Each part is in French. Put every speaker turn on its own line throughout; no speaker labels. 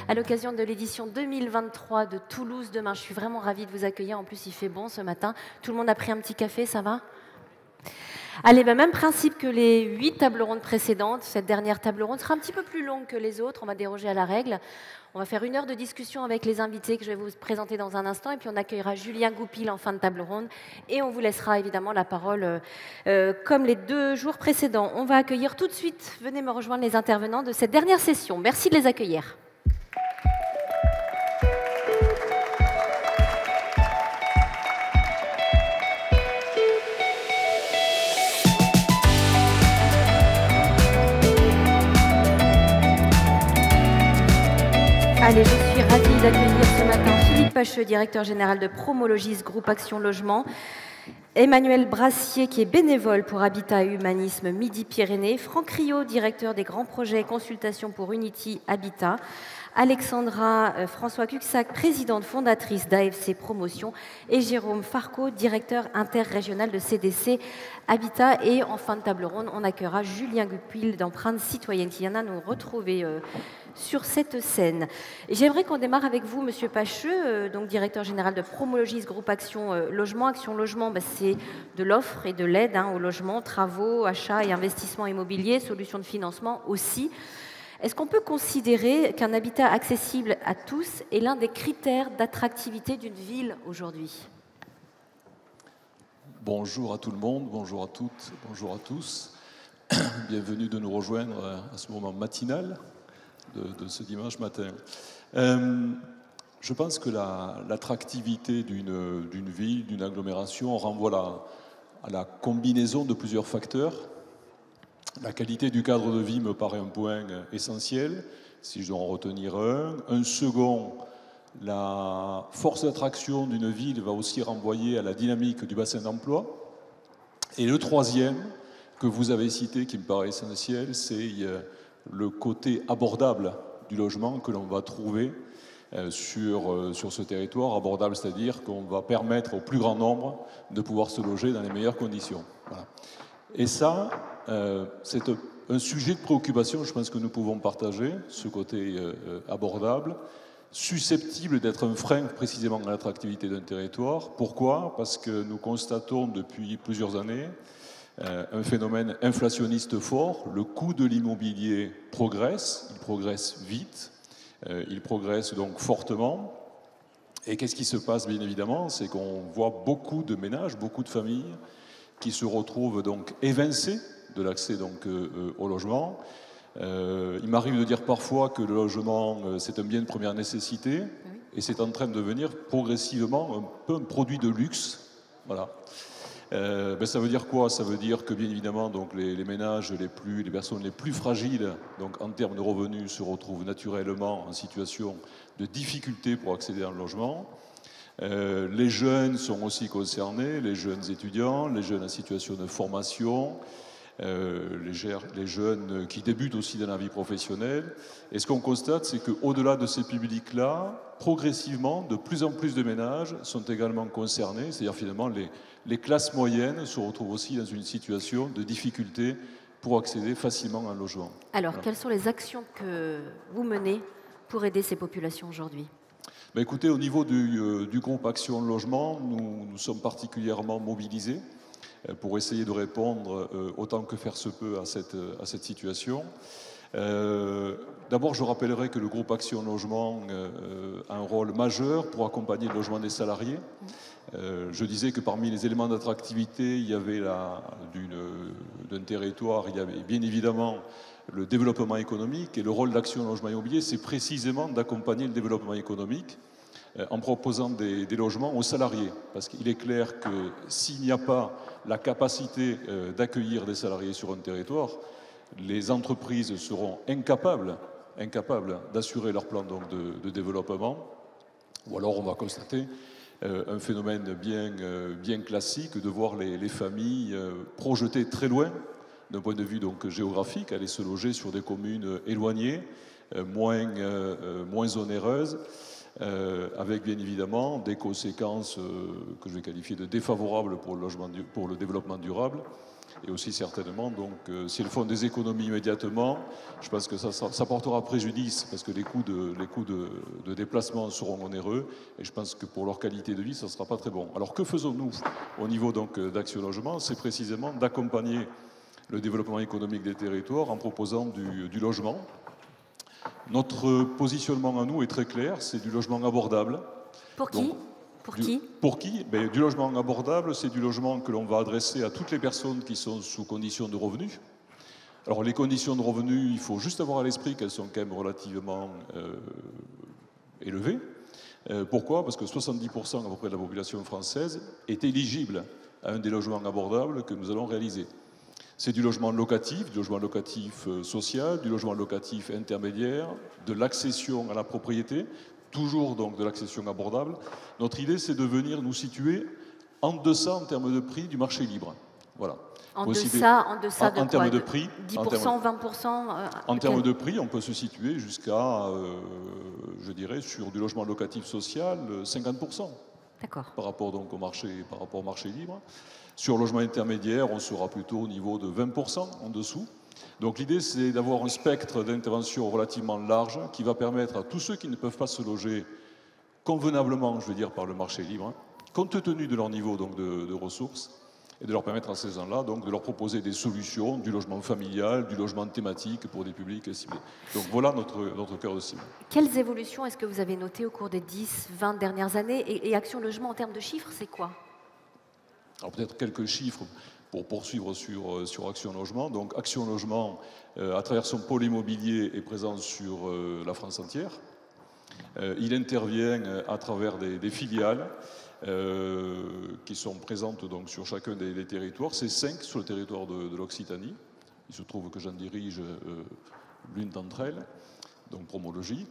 à l'occasion de l'édition 2023 de Toulouse demain. Je suis vraiment ravie de vous accueillir. En plus, il fait bon ce matin. Tout le monde a pris un petit café, ça va ? Allez, même principe que les 8 tables rondes précédentes. Cette dernière table ronde sera un petit peu plus longue que les autres. On va déroger à la règle. On va faire 1 heure de discussion avec les invités que je vais vous présenter dans un instant. Et puis, on accueillera Julien Goupil en fin de table ronde. Et on vous laissera évidemment la parole comme les 2 jours précédents. On va accueillir tout de suite, venez me rejoindre les intervenants de cette dernière session. Merci de les accueillir. Allez, je suis ravie d'accueillir ce matin Philippe Pacheux, directeur général de Promologis Groupe Action Logement, Emmanuel Brassier, qui est bénévole pour Habitat et Humanisme Midi-Pyrénées, Franck Riot, directeur des grands projets et consultations pour Unity Habitat, Alexandra François Cuxac, présidente fondatrice d'AFC Promotion, et Jérôme Farco, directeur interrégional de CDC Habitat. Et en fin de table ronde, on accueillera Julien Goupil d'Empreinte Citoyenne, qui vient à nous retrouver sur cette scène. J'aimerais qu'on démarre avec vous, Monsieur Pacheux, donc directeur général de Promologis Groupe Action Logement. Action Logement, c'est de l'offre et de l'aide au logement, travaux, achats et investissements immobiliers, solutions de financement aussi. Est-ce qu'on peut considérer qu'un habitat accessible à tous est l'un des critères d'attractivité d'une ville aujourd'hui ?
Bonjour à tout le monde, bonjour à toutes, bonjour à tous. Bienvenue de nous rejoindre à ce moment matinal de ce dimanche matin. Je pense que l'attractivité d'une ville, d'une agglomération renvoie à la combinaison de plusieurs facteurs. La qualité du cadre de vie me paraît un point essentiel, si je dois en retenir un. Un second, la force d'attraction d'une ville va aussi renvoyer à la dynamique du bassin d'emploi. Et le troisième, que vous avez cité, qui me paraît essentiel, c'est le côté abordable du logement que l'on va trouver sur ce territoire. Abordable, c'est-à-dire qu'on va permettre au plus grand nombre de pouvoir se loger dans les meilleures conditions. Voilà. Et ça, c'est un sujet de préoccupation, je pense que nous pouvons partager, ce côté abordable, susceptible d'être un frein précisément à l'attractivité d'un territoire. Pourquoi ? Parce que nous constatons depuis plusieurs années un phénomène inflationniste fort. Le coût de l'immobilier progresse, il progresse vite, il progresse donc fortement. Et qu'est-ce qui se passe bien évidemment ? C'est qu'on voit beaucoup de ménages, beaucoup de familles qui se retrouvent donc évincés de l'accès donc au logement. Il m'arrive de dire parfois que le logement c'est un bien de première nécessité et c'est en train de devenir progressivement un peu un produit de luxe. Voilà. Ça veut dire quoi ? Ça veut dire que bien évidemment donc les ménages les personnes les plus fragiles donc en termes de revenus se retrouvent naturellement en situation de difficulté pour accéder à un logement. Les jeunes sont aussi concernés, les jeunes étudiants, les jeunes en situation de formation, les jeunes qui débutent aussi dans la vie professionnelle. Et ce qu'on constate, c'est qu'au-delà de ces publics-là, progressivement, de plus en plus de ménages sont également concernés, c'est-à-dire finalement les classes moyennes se retrouvent aussi dans une situation de difficulté pour accéder facilement à un logement.
Alors, voilà. Quelles sont les actions que vous menez pour aider ces populations aujourd'hui ?
Écoutez, au niveau du groupe Action Logement, nous sommes particulièrement mobilisés pour essayer de répondre autant que faire se peut à cette situation. D'abord, je rappellerai que le groupe Action Logement a un rôle majeur pour accompagner le logement des salariés. Je disais que parmi les éléments d'attractivité, il y avait d'un territoire, il y avait bien évidemment le développement économique, et le rôle d'Action Logement Immobilier, c'est précisément d'accompagner le développement économique en proposant des logements aux salariés. Parce qu'il est clair que s'il n'y a pas la capacité d'accueillir des salariés sur un territoire, les entreprises seront incapables d'assurer leur plan donc, de développement. Ou alors on va constater un phénomène bien classique de voir les familles projetées très loin d'un point de vue donc, géographique, aller se loger sur des communes éloignées, moins onéreuses, avec bien évidemment des conséquences que je vais qualifier de défavorables pour le développement durable. Et aussi certainement, donc, si elles font des économies immédiatement, je pense que ça portera préjudice parce que les coûts de déplacement seront onéreux et je pense que pour leur qualité de vie, ça ne sera pas très bon. Alors que faisons-nous au niveau d'Action Logement? C'est précisément d'accompagner le développement économique des territoires en proposant du logement. Notre positionnement à nous est très clair, c'est du logement abordable.
Pour qui?
Pour qui? Du logement abordable, c'est du logement que l'on va adresser à toutes les personnes qui sont sous conditions de revenus. Alors les conditions de revenus, il faut juste avoir à l'esprit qu'elles sont quand même relativement élevées. Pourquoi? Parce que 70% à peu près de la population française est éligible à un des logements abordables que nous allons réaliser. C'est du logement locatif social, du logement locatif intermédiaire, de l'accession à la propriété, toujours donc de l'accession abordable. Notre idée, c'est de venir nous situer en deçà en termes de prix du marché libre. Voilà.
En deçà de
en
quoi?
termes de prix,
10%, 20%?
En termes de prix, on peut se situer jusqu'à, je dirais, sur du logement locatif social, 50%.
D'accord.
Par rapport donc au marché libre. Sur le logement intermédiaire, on sera plutôt au niveau de 20% en dessous. Donc l'idée, c'est d'avoir un spectre d'intervention relativement large qui va permettre à tous ceux qui ne peuvent pas se loger convenablement, je veux dire, par le marché libre, compte tenu de leur niveau donc, de ressources, et de leur permettre à ces gens-là donc, de leur proposer des solutions, du logement familial, du logement thématique pour des publics ciblés. Donc voilà notre cœur de cible.
Quelles évolutions est-ce que vous avez notées au cours des 10, 20 dernières années et Action Logement en termes de chiffres, c'est quoi?
Alors peut-être quelques chiffres pour poursuivre sur Action Logement. Donc Action Logement, à travers son pôle immobilier, est présent sur la France entière. Il intervient à travers des filiales qui sont présentes donc, sur chacun des territoires. C'est 5 sur le territoire de l'Occitanie. Il se trouve que j'en dirige l'une d'entre elles, donc Promologie.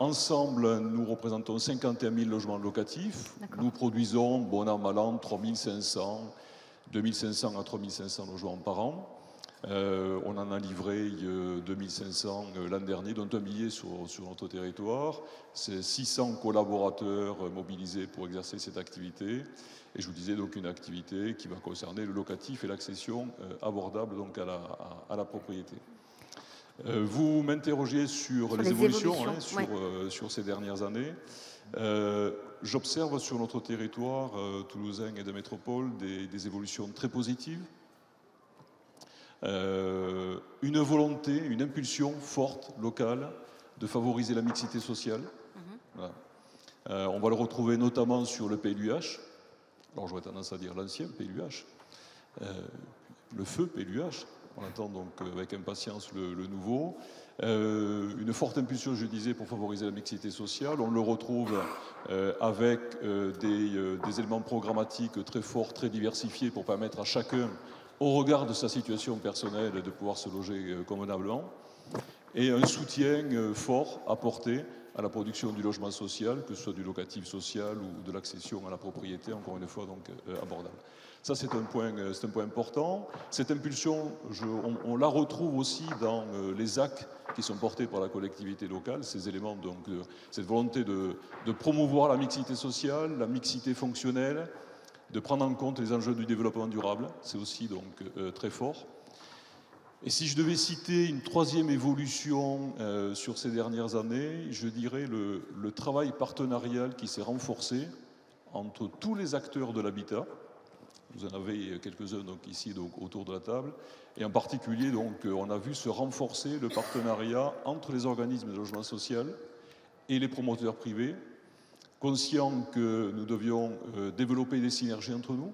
Ensemble, nous représentons 51 000 logements locatifs. Nous produisons, bon an, mal an, 2500 à 3500 logements par an. On en a livré 2500 l'an dernier, dont un billet sur notre territoire. C'est 600 collaborateurs mobilisés pour exercer cette activité. Et je vous disais donc une activité qui va concerner le locatif et l'accession abordable donc à la propriété. Vous m'interrogiez sur les évolutions sur ces dernières années. J'observe sur notre territoire toulousain et de métropole des évolutions très positives. Une volonté, une impulsion forte, locale, de favoriser la mixité sociale. Voilà. On va le retrouver notamment sur le PLUH. Alors j'aurais tendance à dire l'ancien PLUH, le feu PLUH. On attend donc avec impatience le nouveau. Une forte impulsion, je disais, pour favoriser la mixité sociale. On le retrouve avec des éléments programmatiques très forts, très diversifiés pour permettre à chacun, au regard de sa situation personnelle, de pouvoir se loger convenablement. Et un soutien fort apporté à la production du logement social, que ce soit du locatif social ou de l'accession à la propriété, encore une fois, donc abordable. Ça, c'est un point important. Cette impulsion, on la retrouve aussi dans les actes qui sont portés par la collectivité locale, ces éléments, donc, cette volonté de promouvoir la mixité sociale, la mixité fonctionnelle, de prendre en compte les enjeux du développement durable, c'est aussi donc très fort. Et si je devais citer une troisième évolution sur ces dernières années, je dirais le travail partenarial qui s'est renforcé entre tous les acteurs de l'habitat. Vous en avez quelques-uns donc, ici donc, autour de la table. Et en particulier, donc, on a vu se renforcer le partenariat entre les organismes de logement social et les promoteurs privés, conscients que nous devions développer des synergies entre nous,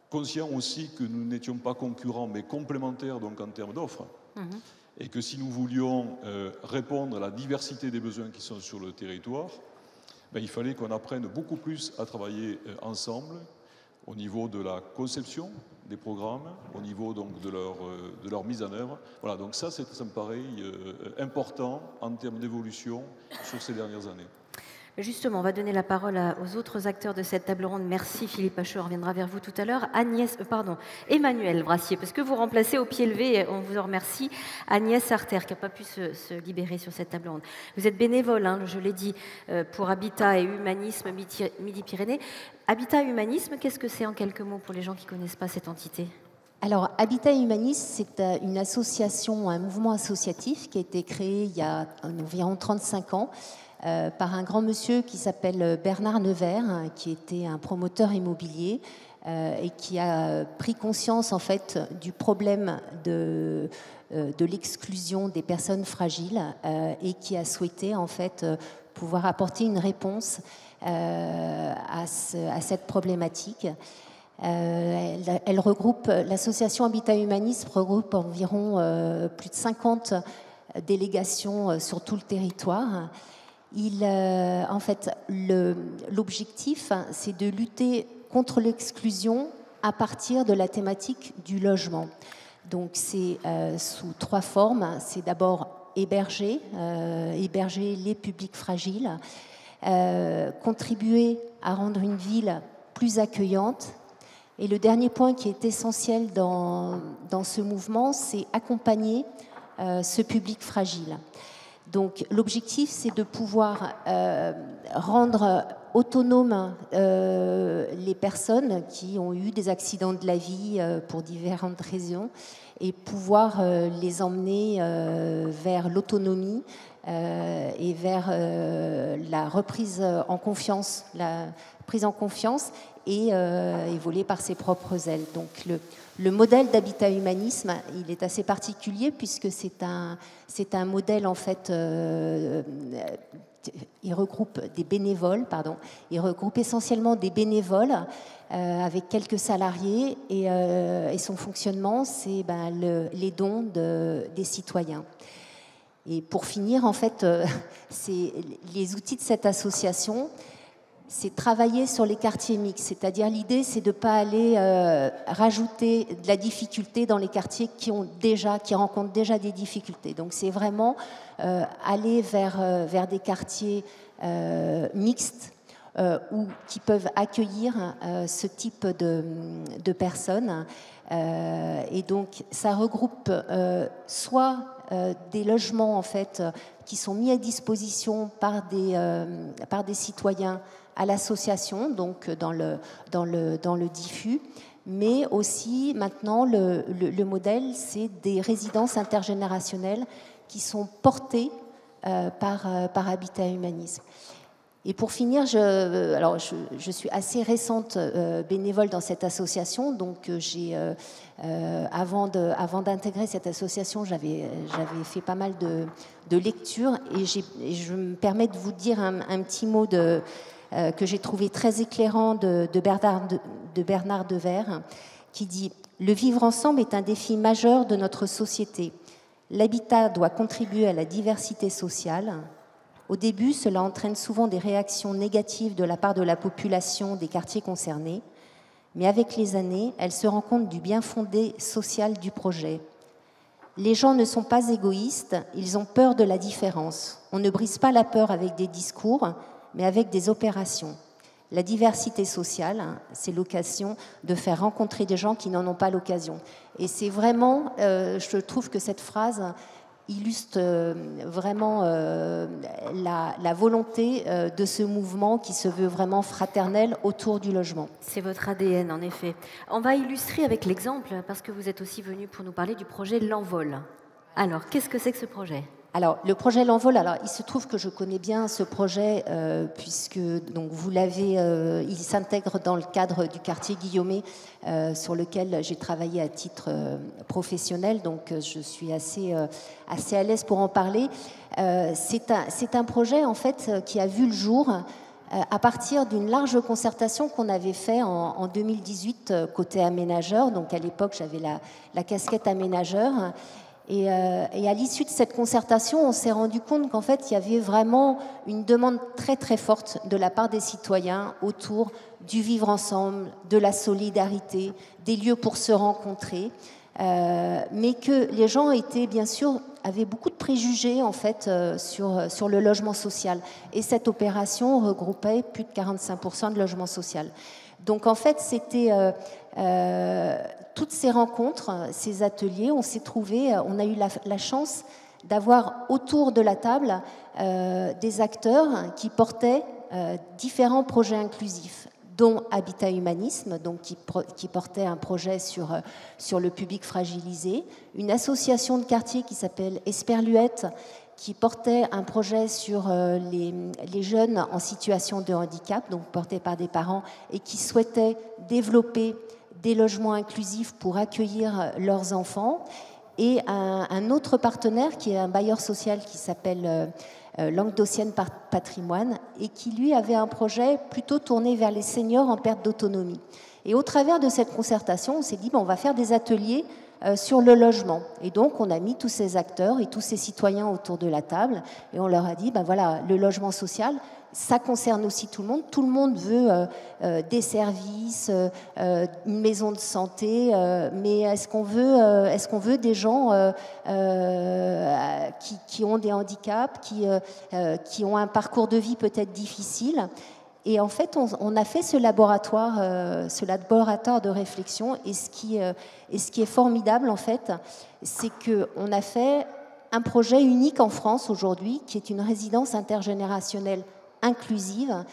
conscients aussi que nous n'étions pas concurrents mais complémentaires donc, en termes d'offres, et que si nous voulions répondre à la diversité des besoins qui sont sur le territoire, il fallait qu'on apprenne beaucoup plus à travailler ensemble au niveau de la conception des programmes, au niveau donc, de leur mise en œuvre. Voilà, donc ça me paraît important en termes d'évolution sur ces dernières années.
Justement, on va donner la parole aux autres acteurs de cette table ronde. Merci Philippe Pacheux, on reviendra vers vous tout à l'heure. Emmanuel Brassier, parce que vous remplacez au pied levé, on vous en remercie, Agnès Arter, qui n'a pas pu se libérer sur cette table ronde. Vous êtes bénévole, hein, je l'ai dit, pour Habitat et Humanisme Midi-Pyrénées. Habitat et Humanisme, qu'est-ce que c'est en quelques mots pour les gens qui ne connaissent pas cette entité ?
Alors, Habitat et Humanisme, c'est une association, un mouvement associatif qui a été créé il y a environ 35 ans par un grand monsieur qui s'appelle Bernard Nevers, qui était un promoteur immobilier et qui a pris conscience en fait du problème de l'exclusion des personnes fragiles et qui a souhaité en fait pouvoir apporter une réponse à cette problématique. Elle regroupe, l'association Habitat Humanisme regroupe environ plus de 50 délégations sur tout le territoire. En fait, l'objectif, c'est de lutter contre l'exclusion à partir de la thématique du logement. Donc, c'est sous 3 formes. C'est d'abord héberger les publics fragiles, contribuer à rendre une ville plus accueillante. Et le dernier point qui est essentiel dans ce mouvement, c'est accompagner ce public fragile. Donc l'objectif, c'est de pouvoir rendre autonomes les personnes qui ont eu des accidents de la vie pour différentes raisons et pouvoir les emmener vers l'autonomie et vers la reprise en confiance, et voler par ses propres ailes. Donc le modèle d'Habitat Humanisme, il est assez particulier puisque c'est un modèle en fait. Il regroupe des bénévoles, il regroupe essentiellement des bénévoles avec quelques salariés et son fonctionnement, c'est les dons des citoyens. Et pour finir, en fait, les outils de cette association, c'est travailler sur les quartiers mixtes. C'est-à-dire l'idée, c'est de ne pas aller rajouter de la difficulté dans les quartiers qui rencontrent déjà des difficultés. Donc c'est vraiment aller vers des quartiers mixtes qui peuvent accueillir ce type de personnes. Et donc ça regroupe soit des logements en fait qui sont mis à disposition par des citoyens à l'association, donc dans le diffus, mais aussi maintenant le modèle, c'est des résidences intergénérationnelles qui sont portées par Habitat Humanisme. Et pour finir, je suis assez récente bénévole dans cette association, donc avant d'intégrer cette association, j'avais fait pas mal de lectures et je me permets de vous dire un petit mot que j'ai trouvé très éclairant de Bernard Nevers, qui dit « Le vivre ensemble est un défi majeur de notre société. L'habitat doit contribuer à la diversité sociale. Au début, cela entraîne souvent des réactions négatives de la part de la population des quartiers concernés, mais avec les années, elle se rend compte du bien fondé social du projet. Les gens ne sont pas égoïstes, ils ont peur de la différence. On ne brise pas la peur avec des discours, mais avec des opérations. La diversité sociale, c'est l'occasion de faire rencontrer des gens qui n'en ont pas l'occasion. » Et c'est vraiment, je trouve que cette phrase illustre vraiment la volonté de ce mouvement qui se veut vraiment fraternel autour du logement.
C'est votre ADN, en effet. On va illustrer avec l'exemple, parce que vous êtes aussi venu pour nous parler du projet L'Envol. Alors, qu'est-ce que c'est que ce projet ?
Alors, le projet L'Envol, il se trouve que je connais bien ce projet puisque donc, vous l'avez, il s'intègre dans le cadre du quartier Guillaumet sur lequel j'ai travaillé à titre professionnel, donc je suis assez à l'aise pour en parler. C'est un projet en fait qui a vu le jour à partir d'une large concertation qu'on avait fait en 2018 côté aménageur. Donc à l'époque, j'avais la casquette aménageur. Et à l'issue de cette concertation, on s'est rendu compte qu'en fait, il y avait vraiment une demande très très forte de la part des citoyens autour du vivre ensemble, de la solidarité, des lieux pour se rencontrer, mais que les gens étaient bien sûr avait beaucoup de préjugés en fait sur le logement social. Et cette opération regroupait plus de 45% de logement social. Donc en fait, c'était toutes ces rencontres, ces ateliers, on s'est trouvé, on a eu la chance d'avoir autour de la table des acteurs qui portaient différents projets inclusifs, dont Habitat Humanisme, donc qui portait un projet sur le public fragilisé, une association de quartier qui s'appelle Esperluette, qui portait un projet sur les jeunes en situation de handicap, donc porté par des parents, et qui souhaitait développer des logements inclusifs pour accueillir leurs enfants, et un autre partenaire qui est un bailleur social qui s'appelle Languedocienne Patrimoine, et qui lui avait un projet plutôt tourné vers les seniors en perte d'autonomie. Et au travers de cette concertation, on s'est dit, on va faire des ateliers sur le logement. Et donc, on a mis tous ces acteurs et tous ces citoyens autour de la table, et on leur a dit, voilà, le logement social, ça concerne aussi tout le monde. Tout le monde veut des services, une maison de santé, mais est-ce qu'on veut des gens qui ont des handicaps, qui ont un parcours de vie peut-être difficile? Et en fait, on a fait ce laboratoire de réflexion. Et ce qui est formidable, en fait, c'est qu'on a fait un projet unique en France aujourd'hui, qui est une résidence intergénérationnelle inclusive,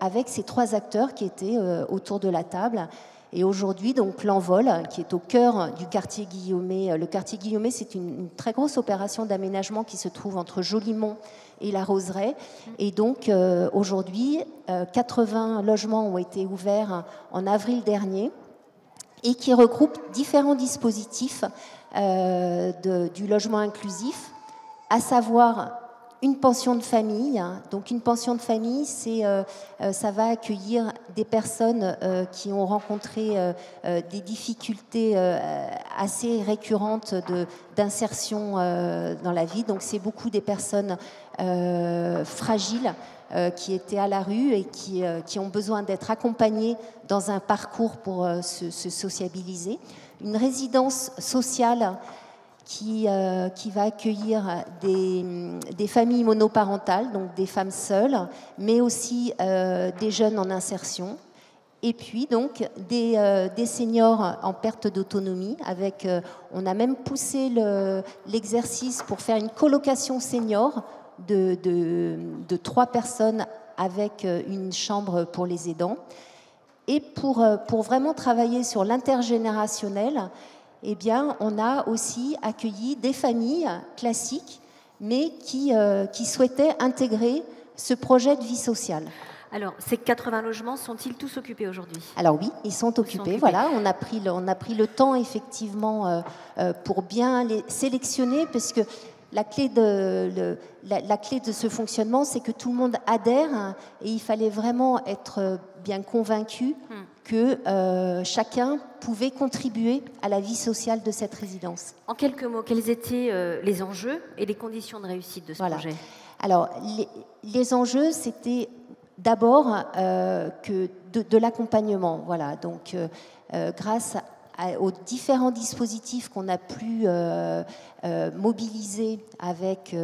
avec ces 3 acteurs qui étaient autour de la table. Et aujourd'hui, donc, l'Envol, qui est au cœur du quartier Guillaumet. Le quartier Guillaumet, c'est une très grosse opération d'aménagement qui se trouve entre Jolimont et la Roseraie. Et donc, aujourd'hui, 80 logements ont été ouverts en avril dernier et qui regroupent différents dispositifs du logement inclusif, à savoir une pension de famille. Donc une pension de famille, ça va accueillir des personnes qui ont rencontré des difficultés assez récurrentes d'insertion dans la vie. Donc c'est beaucoup des personnes fragiles qui étaient à la rue et qui ont besoin d'être accompagnées dans un parcours pour se sociabiliser. Une résidence sociale qui va accueillir des familles monoparentales, donc des femmes seules, mais aussi des jeunes en insertion. Et puis donc des seniors en perte d'autonomie. On a même poussé l'exercice pour faire une colocation senior de 3 personnes avec une chambre pour les aidants. Et pour vraiment travailler sur l'intergénérationnel, eh bien, on a aussi accueilli des familles classiques, mais qui souhaitaient intégrer ce projet de vie sociale.
Alors, ces 80 logements sont-ils tous occupés aujourd'hui?
Alors oui, ils sont occupés. Voilà, on a pris le temps, effectivement, pour bien les sélectionner, parce que la clé de ce fonctionnement, c'est que tout le monde adhère, et il fallait vraiment être bien convaincu que chacun pouvait contribuer à la vie sociale de cette résidence.
En quelques mots, quels étaient les enjeux et les conditions de réussite de ce projet?
Alors, les enjeux, c'était d'abord que de l'accompagnement. Voilà, donc grâce aux différents dispositifs qu'on a pu mobiliser avec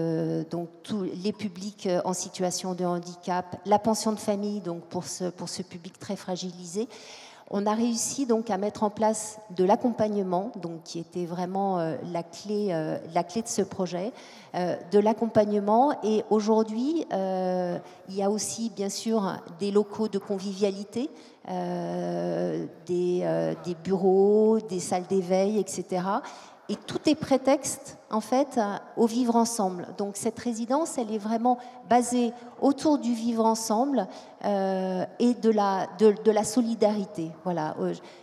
donc tous les publics en situation de handicap, la pension de famille donc pour ce public très fragilisé, on a réussi donc à mettre en place de l'accompagnement, donc qui était vraiment la clé de ce projet, de l'accompagnement. Et aujourd'hui, il y a aussi bien sûr des locaux de convivialité, des bureaux, des salles d'éveil, etc. Et tout est prétexte, en fait, au vivre ensemble. Donc cette résidence, elle est vraiment basée autour du vivre ensemble et de la solidarité. Voilà.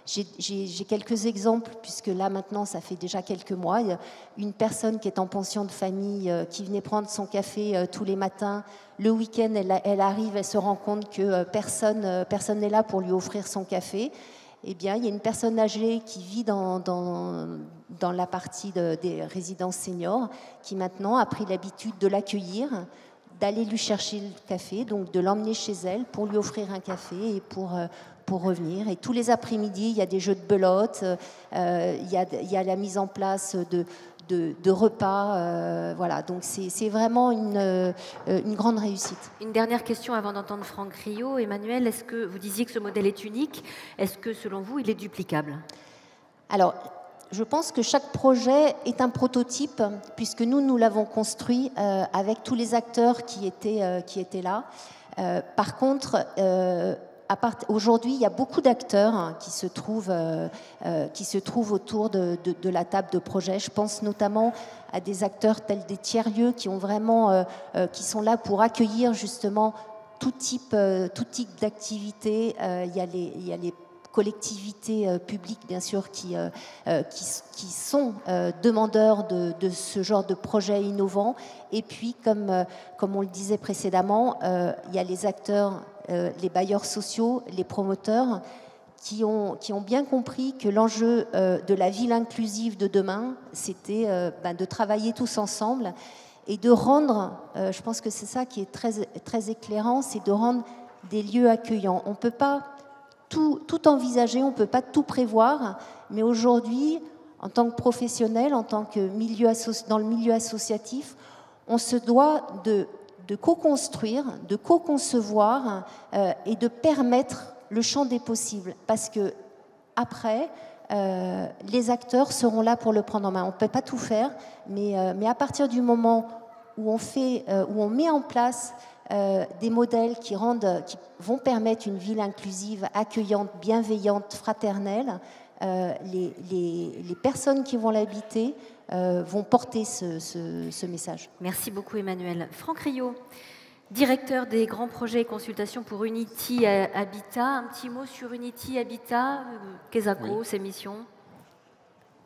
J'ai quelques exemples, puisque là, maintenant, ça fait déjà quelques mois. Il y a une personne qui est en pension de famille qui venait prendre son café tous les matins. Le week-end, elle arrive, elle se rend compte que personne n'est là pour lui offrir son café. Eh bien, il y a une personne âgée qui vit dans la partie des résidences seniors qui maintenant a pris l'habitude de l'accueillir, d'aller lui chercher le café, donc de l'emmener chez elle pour lui offrir un café et pour revenir. Et tous les après-midi, il y a des jeux de belote, il y a la mise en place de repas. Voilà, donc c'est vraiment une grande réussite.
Une dernière question avant d'entendre Franck Riot. Emmanuel, est-ce que vous disiez que ce modèle est unique? Est-ce que, selon vous, il est duplicable?
Alors, je pense que chaque projet est un prototype, puisque nous l'avons construit avec tous les acteurs qui étaient là. Par contre, aujourd'hui, il y a beaucoup d'acteurs qui se trouvent autour de la table de projet. Je pense notamment à des acteurs tels des tiers-lieux qui sont là pour accueillir justement tout type d'activité. Il y a les collectivités publiques, bien sûr, qui sont demandeurs de ce genre de projet innovant. Et puis, comme on le disait précédemment, il y a les acteurs, les bailleurs sociaux, les promoteurs, qui ont bien compris que l'enjeu de la ville inclusive de demain, c'était de travailler tous ensemble et de rendre, je pense que c'est ça qui est très, très éclairant, c'est de rendre des lieux accueillants. On ne peut pas tout envisager, on ne peut pas tout prévoir, mais aujourd'hui, en tant que professionnel, en tant que dans le milieu associatif, on se doit de co-construire, de co-concevoir et de permettre le champ des possibles, parce que après, les acteurs seront là pour le prendre en main. On ne peut pas tout faire, mais à partir du moment où on met en place des modèles qui vont permettre une ville inclusive, accueillante, bienveillante, fraternelle, les personnes qui vont l'habiter vont porter ce message.
Merci beaucoup Emmanuel. Franck Riot, directeur des grands projets et consultations pour Unity Habitat. Un petit mot sur Unity Habitat, Quesaco, oui. Ses missions.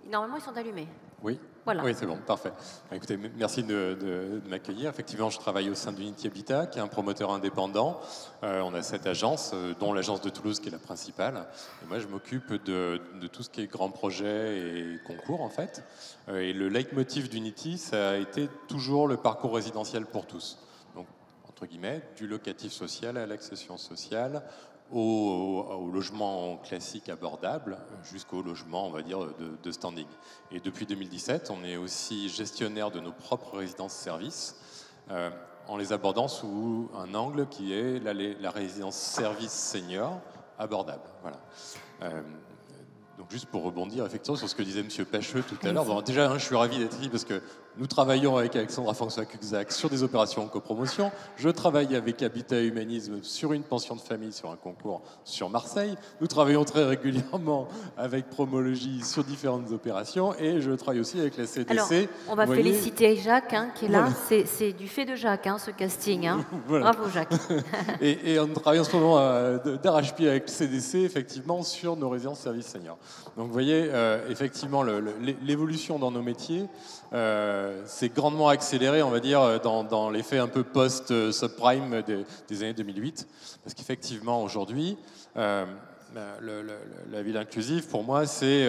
Normalement, ils sont allumés.
Oui. Voilà. Oui, c'est bon, parfait. Écoutez, merci de m'accueillir. Effectivement, je travaille au sein d'Unity Habitat, qui est un promoteur indépendant. On a 7 agences, dont l'agence de Toulouse, qui est la principale. Et moi, je m'occupe de tout ce qui est grands projets et concours, en fait. Et le leitmotiv d'Unity, ça a été toujours le parcours résidentiel pour tous. Donc, entre guillemets, du locatif social à l'accession sociale, au logement classique abordable jusqu'au logement, on va dire, de standing. Et depuis 2017, on est aussi gestionnaire de nos propres résidences-services en les abordant sous un angle qui est la résidence service senior abordable. Voilà. Donc juste pour rebondir effectivement sur ce que disait M. Pacheux tout à l'heure, bon, déjà je suis ravi d'être ici parce que nous travaillons avec Alexandra François-Cuxac sur des opérations en copromotion. Je travaille avec Habitat Humanisme sur une pension de famille, sur un concours sur Marseille. Nous travaillons très régulièrement avec Promologie sur différentes opérations et je travaille aussi avec la CDC.
Alors, on va féliciter Jacques qui est là. Voilà. C'est du fait de Jacques, ce casting. Voilà. Bravo Jacques.
et on travaille en ce moment d'arrache-pied avec le CDC, effectivement, sur nos résidences services seniors. Donc vous voyez, effectivement, l'évolution dans nos métiers s'est grandement accélérée, on va dire, dans l'effet un peu post-subprime des années 2008. Parce qu'effectivement, aujourd'hui, la ville inclusive, pour moi, c'est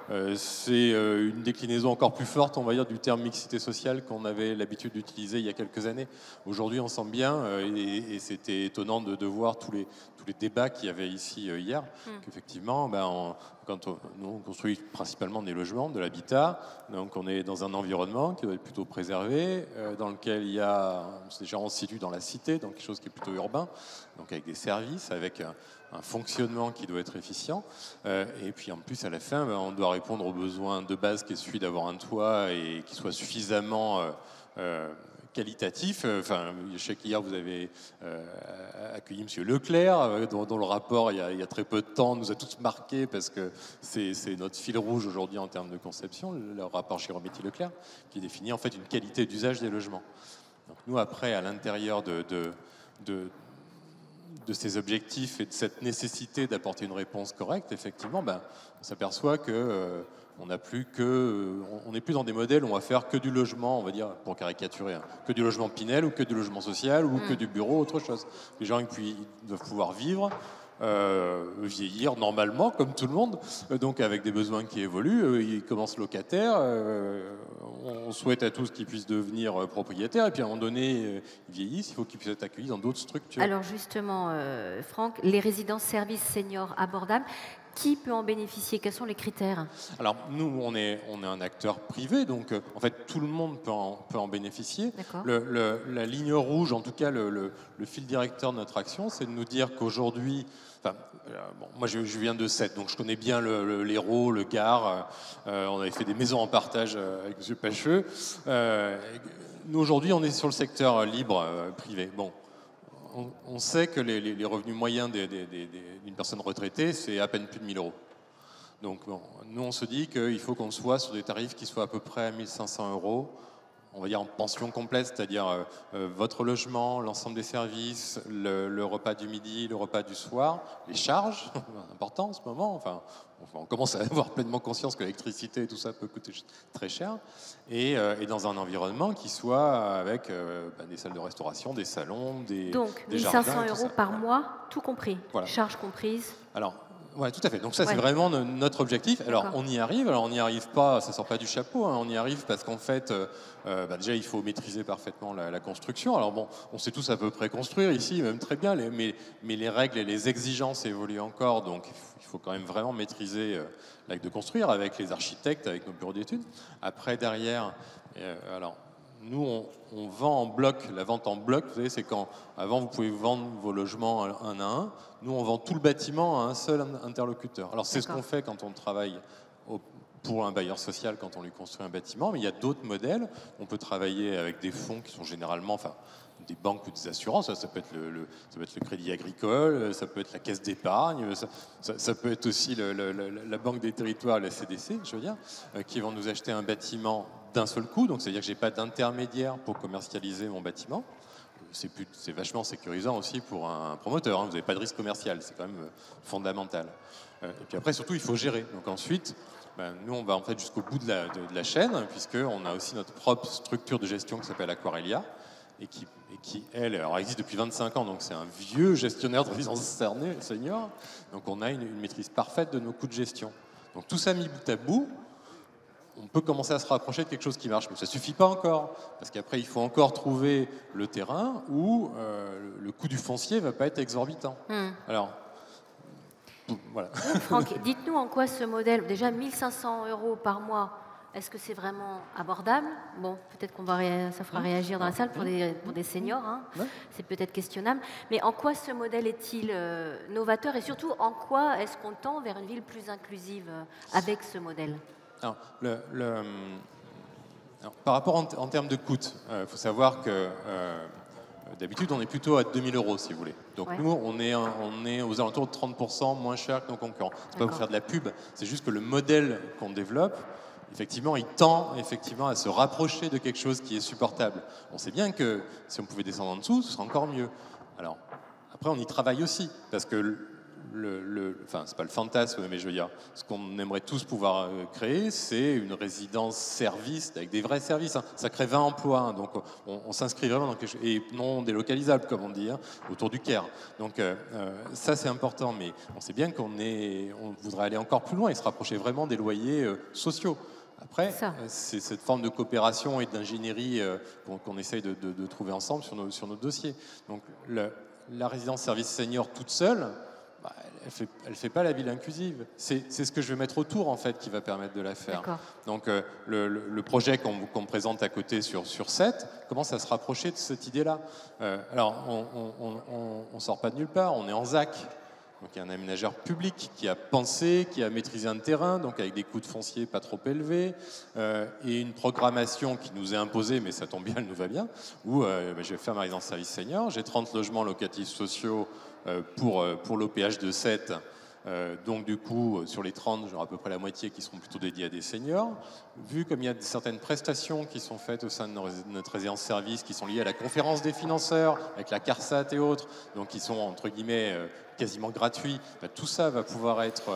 une déclinaison encore plus forte, on va dire, du terme mixité sociale qu'on avait l'habitude d'utiliser il y a quelques années. Aujourd'hui, on sent bien, et c'était étonnant de voir tous les débats qu'il y avait ici hier, qu'effectivement, quand nous on construit principalement des logements, de l'habitat, donc on est dans un environnement qui doit être plutôt préservé, dans lequel il y a, déjà on se situe dans la cité, donc quelque chose qui est plutôt urbain, donc avec des services, avec un fonctionnement qui doit être efficient, et puis en plus à la fin, on doit répondre aux besoins de base qui est celui d'avoir un toit et qui soit suffisamment qualitatif. Enfin, je sais qu'hier vous avez accueilli M. Leclerc, dont le rapport il y a très peu de temps nous a tous marqués parce que c'est notre fil rouge aujourd'hui en termes de conception, le rapport Chirometti-Leclerc, qui définit en fait une qualité d'usage des logements. Donc nous après, à l'intérieur de ces objectifs et de cette nécessité d'apporter une réponse correcte, effectivement, on s'aperçoit que on n'est plus dans des modèles où on va faire que du logement, on va dire, pour caricaturer, que du logement Pinel ou que du logement social ou que du bureau, autre chose. Les gens ils doivent pouvoir vivre, vieillir normalement, comme tout le monde, donc avec des besoins qui évoluent. Ils commencent locataires, on souhaite à tous qu'ils puissent devenir propriétaires, et puis à un moment donné, ils vieillissent, il faut qu'ils puissent être accueillis dans d'autres structures.
Alors justement, Franck, les résidences services seniors abordables, Qui peut en bénéficier? Quels sont les critères?
Alors, nous, on est un acteur privé, donc en fait, tout le monde peut en bénéficier. La ligne rouge, en tout cas, le fil directeur de notre action, c'est de nous dire qu'aujourd'hui, moi, je viens de Sète, donc je connais bien l'Hérault, le Gard. On avait fait des maisons en partage avec M. Pacheux. Nous, aujourd'hui, on est sur le secteur libre, privé. Bon. On sait que les revenus moyens d'une personne retraitée, c'est à peine plus de 1 000 €. Donc, bon, nous, on se dit qu'il faut qu'on soit sur des tarifs qui soient à peu près à 1 500 €, on va dire en pension complète, c'est-à-dire votre logement, l'ensemble des services, le repas du midi, le repas du soir, les charges, important en ce moment, enfin, on commence à avoir pleinement conscience que l'électricité et tout ça peut coûter très cher, et dans un environnement qui soit avec des salles de restauration, des salons,
Donc,
des
1 500 € par mois, tout compris,
voilà.
Charges comprises.
Alors, ouais, tout à fait. Donc ça, c'est vraiment notre objectif. Alors, on y arrive. Alors, on n'y arrive pas, ça sort pas du chapeau. On y arrive parce qu'en fait, déjà, il faut maîtriser parfaitement la construction. Alors bon, on sait tous à peu près construire ici, même très bien, mais les règles et les exigences évoluent encore. Donc, il faut quand même vraiment maîtriser l'acte de construire avec les architectes, avec nos bureaux d'études. Après, derrière, alors, nous, on vend en bloc. La vente en bloc, vous savez, c'est quand, avant, vous pouvez vendre vos logements un à un. Nous, on vend tout le bâtiment à un seul interlocuteur. Alors, c'est ce qu'on fait quand on travaille pour un bailleur social, quand on lui construit un bâtiment. Mais il y a d'autres modèles. On peut travailler avec des fonds qui sont généralement, des banques ou des assurances. Ça peut être le Crédit Agricole, ça peut être la Caisse d'épargne, ça peut être aussi la Banque des Territoires, la CDC, je veux dire, qui vont nous acheter un bâtiment d'un seul coup. Donc, c'est-à-dire que je n'ai pas d'intermédiaire pour commercialiser mon bâtiment. C'est vachement sécurisant aussi pour un promoteur. Vous n'avez pas de risque commercial, c'est quand même fondamental. Et puis après, surtout, il faut gérer. Donc ensuite, nous, on va en fait jusqu'au bout de la chaîne, puisqu'on a aussi notre propre structure de gestion qui s'appelle Aquarelia, et qui, elle, alors existe depuis 25 ans, donc c'est un vieux gestionnaire de résidence senior. Donc on a une maîtrise parfaite de nos coûts de gestion. Donc tout ça mis bout à bout, on peut commencer à se rapprocher de quelque chose qui marche, mais ça ne suffit pas encore, parce qu'après, il faut encore trouver le terrain où le coût du foncier ne va pas être exorbitant. Alors, voilà.
Franck, dites-nous en quoi ce modèle, déjà 1 500 € par mois, est-ce que c'est vraiment abordable? Bon, peut-être ça fera réagir dans la salle pour des seniors, hein. C'est peut-être questionnable, mais en quoi ce modèle est-il novateur, et surtout, en quoi est-ce qu'on tend vers une ville plus inclusive avec ce modèle?
Alors, par rapport en termes de coûts, il faut savoir que d'habitude, on est plutôt à 2 000 €, si vous voulez. Donc nous, on est aux alentours de 30% moins cher que nos concurrents. C'est pas pour faire de la pub, c'est juste que le modèle qu'on développe, effectivement, il tend effectivement à se rapprocher de quelque chose qui est supportable. On sait bien que si on pouvait descendre en dessous, ce serait encore mieux. Alors, après, on y travaille aussi, parce que c'est pas le fantasme, mais je veux dire, ce qu'on aimerait tous pouvoir créer, c'est une résidence service avec des vrais services. Ça crée 20 emplois, hein, donc on s'inscrit vraiment dans quelque chose, et non délocalisable, comme on dit, hein, autour du Caire. Donc ça, c'est important, mais on sait bien qu'on voudrait aller encore plus loin et se rapprocher vraiment des loyers sociaux. Après, c'est cette forme de coopération et d'ingénierie qu'on essaye de trouver ensemble sur nos dossiers. Donc la résidence service senior toute seule, elle fait pas la ville inclusive. C'est ce que je vais mettre autour, en fait, qui va permettre de la faire. Donc, le projet qu'on présente à côté sur Sète commence à se rapprocher de cette idée-là. Alors, on sort pas de nulle part, on est en ZAC. Donc, il y a un aménageur public qui a pensé, qui a maîtrisé un terrain, donc avec des coûts de foncier pas trop élevés, et une programmation qui nous est imposée, mais ça tombe bien, elle nous va bien, où je vais faire ma résidence service senior, j'ai 30 logements locatifs sociaux pour l'OPH de Sète. Donc du coup, sur les 30, j'aurai à peu près la moitié qui seront plutôt dédiés à des seniors. Vu comme il y a certaines prestations qui sont faites au sein de notre résidence service, qui sont liées à la conférence des financeurs, avec la CARSAT et autres, donc qui sont entre guillemets quasiment gratuits, tout ça va pouvoir être...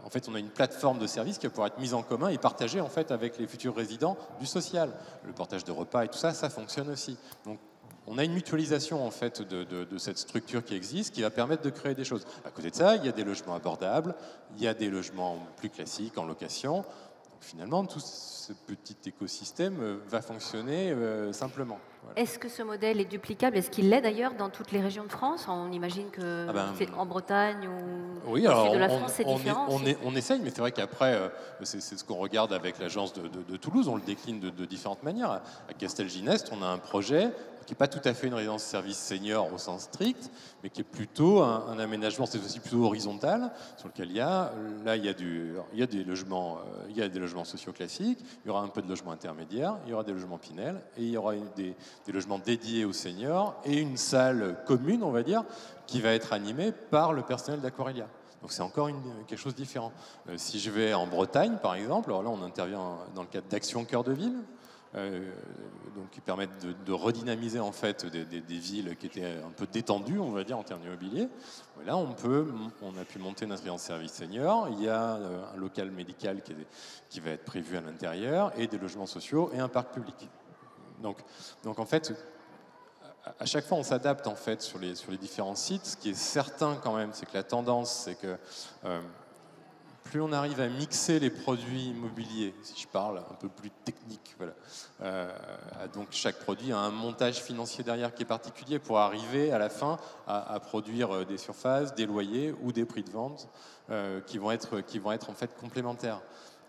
en fait, on a une plateforme de services qui va pouvoir être mise en commun et partagée en fait avec les futurs résidents du social. Le partage de repas et tout ça, ça fonctionne aussi. Donc, on a une mutualisation en fait de cette structure qui existe, qui va permettre de créer des choses. À côté de ça, il y a des logements abordables, il y a des logements plus classiques en location. Donc, finalement, tout ce petit écosystème va fonctionner simplement. Voilà.
Est-ce que ce modèle est duplicable? Est-ce qu'il l'est d'ailleurs dans toutes les régions de France? On imagine que c'est en Bretagne ou
oui,
au
alors
sud de la France, c'est différent.
on essaye, mais c'est vrai qu'après, c'est ce qu'on regarde avec l'agence de Toulouse, on le décline de différentes manières. À Castelginest, on a un projet qui n'est pas tout à fait une résidence-service senior au sens strict, mais qui est plutôt un aménagement, c'est aussi plutôt horizontal, sur lequel il y a des logements sociaux classiques, il y aura un peu de logements intermédiaires, il y aura des logements Pinel, et il y aura des logements dédiés aux seniors, et une salle commune, on va dire, qui va être animée par le personnel d'Aquarelia. Donc c'est encore quelque chose de différent. Si je vais en Bretagne, par exemple, alors là on intervient dans le cadre d'Action Cœur de Ville, donc qui permettent de redynamiser en fait des villes qui étaient un peu détendues, on va dire, en termes immobiliers. Là, on a pu monter notre résidence service senior. Il y a un local médical qui va être prévu à l'intérieur, et des logements sociaux et un parc public. Donc en fait, à chaque fois, on s'adapte en fait sur les différents sites. Ce qui est certain quand même, c'est que la tendance, c'est que plus on arrive à mixer les produits immobiliers, si je parle un peu plus technique, voilà, donc chaque produit a un montage financier derrière qui est particulier pour arriver à la fin à produire des surfaces, des loyers ou des prix de vente qui vont être en fait complémentaires.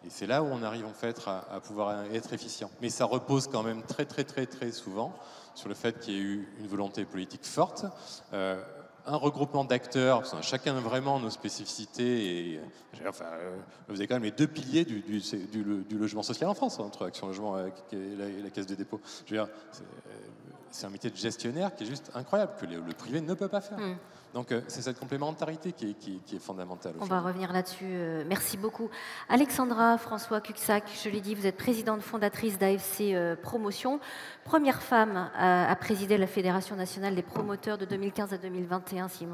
Et c'est là où on arrive en fait à pouvoir être efficient. Mais ça repose quand même très souvent sur le fait qu'il y ait eu une volonté politique forte. Un regroupement d'acteurs, parce qu'on a chacun vraiment nos spécificités, et vous avez quand même les deux piliers du logement social en France, entre Action Logement et la Caisse des dépôts. Je veux dire, c'est un métier de gestionnaire qui est juste incroyable, que le privé ne peut pas faire. Donc c'est cette complémentarité qui est fondamentale.
On va revenir là-dessus. Merci beaucoup. Alexandra François-Cuxac, je l'ai dit, vous êtes présidente fondatrice d'AFC Promotion, première femme à présider la Fédération nationale des promoteurs de 2015 à 2021, si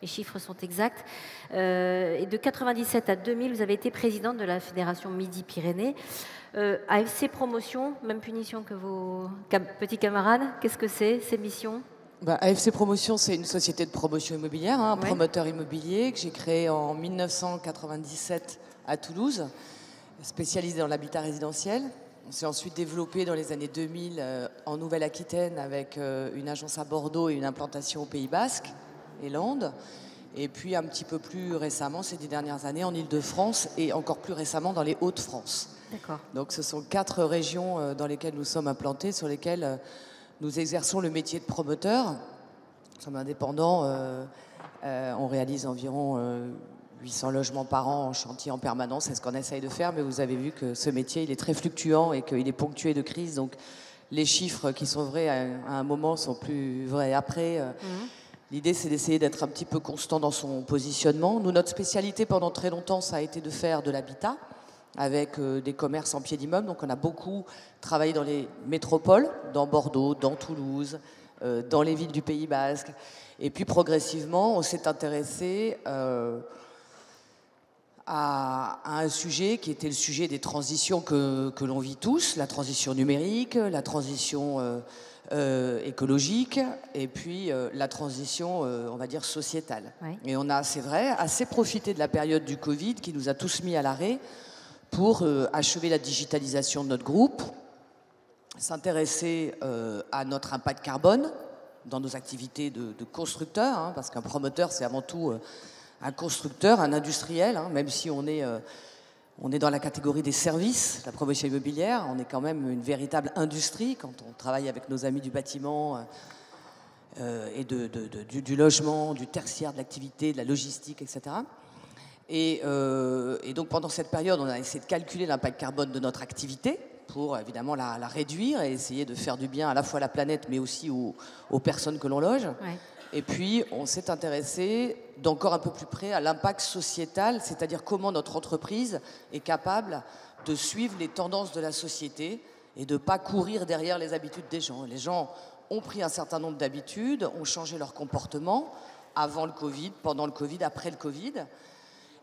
mes chiffres sont exacts. Et de 97 à 2000, vous avez été présidente de la Fédération Midi-Pyrénées. AFC Promotion, même punition que vos petits camarades. Qu'est-ce que c'est, ces missions ?
AFC Promotion, c'est une société de promotion immobilière, un promoteur immobilier que j'ai créé en 1997 à Toulouse, spécialisé dans l'habitat résidentiel. On s'est ensuite développé dans les années 2000 en Nouvelle-Aquitaine avec une agence à Bordeaux et une implantation au Pays Basque et Landes. Et puis un petit peu plus récemment, ces 10 dernières années, en Île-de-France et encore plus récemment dans les Hauts-de-France.
D'accord.
Donc ce sont 4 régions dans lesquelles nous sommes implantés, sur lesquelles nous exerçons le métier de promoteur. Nous sommes indépendants. On réalise environ 800 logements par an en chantier en permanence. C'est ce qu'on essaye de faire. Mais vous avez vu que ce métier, il est très fluctuant et qu'il est ponctué de crises. Donc les chiffres qui sont vrais à un moment sont plus vrais après. L'idée, c'est d'essayer d'être un petit peu constant dans son positionnement. Nous, notre spécialité pendant très longtemps, ça a été de faire de l'habitat, avec des commerces en pied d'immeuble. Donc on a beaucoup travaillé dans les métropoles, dans Bordeaux, dans Toulouse, dans les villes du Pays Basque. Et puis progressivement, on s'est intéressé à un sujet qui était le sujet des transitions que l'on vit tous, la transition numérique, la transition écologique, et puis la transition, on va dire, sociétale. Oui. Et on a, c'est vrai, assez profité de la période du Covid qui nous a tous mis à l'arrêt pour achever la digitalisation de notre groupe, s'intéresser à notre impact carbone dans nos activités de constructeurs, parce qu'un promoteur, c'est avant tout un constructeur, un industriel, même si on est dans la catégorie des services, la promotion immobilière, on est quand même une véritable industrie quand on travaille avec nos amis du bâtiment et du logement, du tertiaire, de l'activité, de la logistique, etc. Et donc pendant cette période, on a essayé de calculer l'impact carbone de notre activité pour évidemment la réduire et essayer de faire du bien à la fois à la planète mais aussi aux personnes que l'on loge. Ouais. Et puis on s'est intéressé d'encore un peu plus près à l'impact sociétal, c'est-à-dire comment notre entreprise est capable de suivre les tendances de la société et de ne pas courir derrière les habitudes des gens. Les gens ont pris un certain nombre d'habitudes, ont changé leur comportement avant le Covid, pendant le Covid, après le Covid.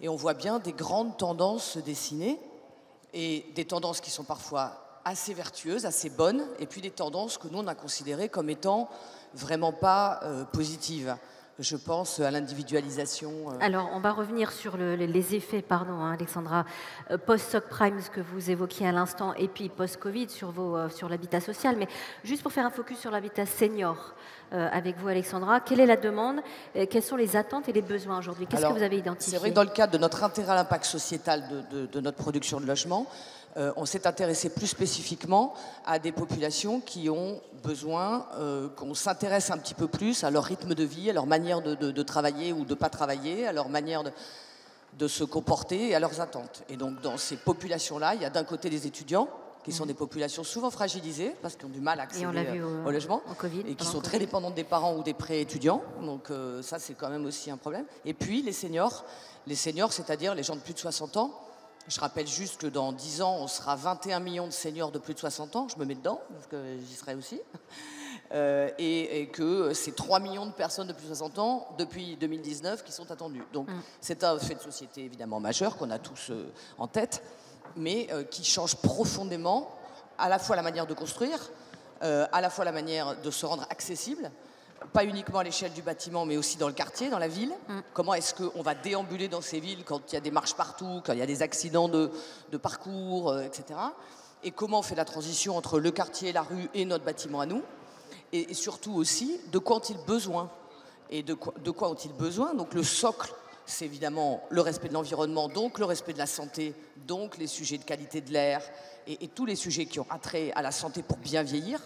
Et on voit bien des grandes tendances se dessiner, et des tendances qui sont parfois assez vertueuses, assez bonnes, et puis des tendances que nous, on a considérées comme étant vraiment pas positives. Je pense à l'individualisation.
Alors, on va revenir sur les effets, pardon, hein, Alexandra, post-subprimes que vous évoquiez à l'instant, et puis post-Covid sur l'habitat social. Mais juste pour faire un focus sur l'habitat senior, avec vous, Alexandra, quelle est la demande, quelles sont les attentes et les besoins aujourd'hui? Qu'est-ce que vous avez identifié?
C'est vrai que dans le cadre de notre intérêt à l'impact sociétal de notre production de logement, on s'est intéressé plus spécifiquement à des populations qui ont besoin qu'on s'intéresse un petit peu plus à leur rythme de vie, à leur manière de travailler ou de ne pas travailler, à leur manière de se comporter et à leurs attentes. Et donc dans ces populations-là, il y a d'un côté des étudiants, qui sont des populations souvent fragilisées, parce qu'ils ont du mal à accéder au logement, et qui sont très dépendantes des parents ou des prêts étudiants. Donc ça, c'est quand même aussi un problème. Et puis les seniors, c'est-à-dire les gens de plus de 60 ans. Je rappelle juste que dans 10 ans, on sera 21 millions de seniors de plus de 60 ans. Je me mets dedans, parce que j'y serai aussi. Et que c'est 3 millions de personnes de plus de 60 ans depuis 2019 qui sont attendues. Donc c'est un fait de société évidemment majeur qu'on a tous en tête, mais qui change profondément à la fois la manière de construire, à la fois la manière de se rendre accessible, pas uniquement à l'échelle du bâtiment, mais aussi dans le quartier, dans la ville. Comment est-ce qu'on va déambuler dans ces villes quand il y a des marches partout, quand il y a des accidents de parcours, etc. Et comment on fait la transition entre le quartier, la rue et notre bâtiment à nous. Et surtout aussi, de quoi ont-ils besoin? Et de quoi ont-ils besoin? Donc le socle, c'est évidemment le respect de l'environnement, donc le respect de la santé, donc les sujets de qualité de l'air, et tous les sujets qui ont attrait à la santé pour bien vieillir.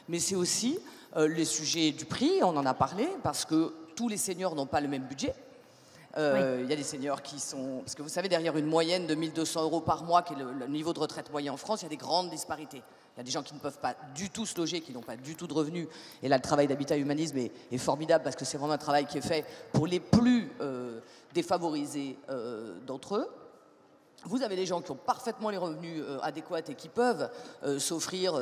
Mais c'est aussi les sujets du prix, on en a parlé, parce que tous les seniors n'ont pas le même budget. Il y a des seniors qui sont... Parce que vous savez, derrière une moyenne de 1 200 € par mois, qui est le niveau de retraite moyen en France, il y a des grandes disparités. Il y a des gens qui ne peuvent pas du tout se loger, qui n'ont pas du tout de revenus. Et là, le travail d'Habitat Humanisme est formidable, parce que c'est vraiment un travail qui est fait pour les plus défavorisés d'entre eux. Vous avez des gens qui ont parfaitement les revenus adéquats et qui peuvent s'offrir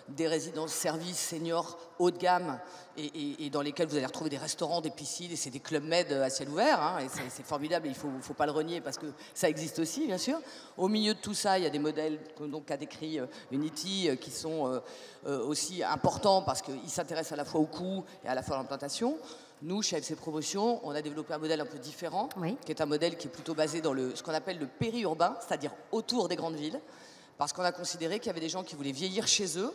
des résidences-services seniors haut de gamme et dans lesquels vous allez retrouver des restaurants, des piscines, et c'est des clubs med à ciel ouvert, hein, et c'est formidable, et il ne faut pas le renier parce que ça existe aussi, bien sûr. Au milieu de tout ça, il y a des modèles qu'a décrit Unity qui sont aussi importants parce qu'ils s'intéressent à la fois au coût et à la fois à l'implantation. Nous, chez AFC Promotion, on a développé un modèle un peu différent, qui est un modèle qui est plutôt basé dans ce qu'on appelle le périurbain, c'est-à-dire autour des grandes villes, parce qu'on a considéré qu'il y avait des gens qui voulaient vieillir chez eux,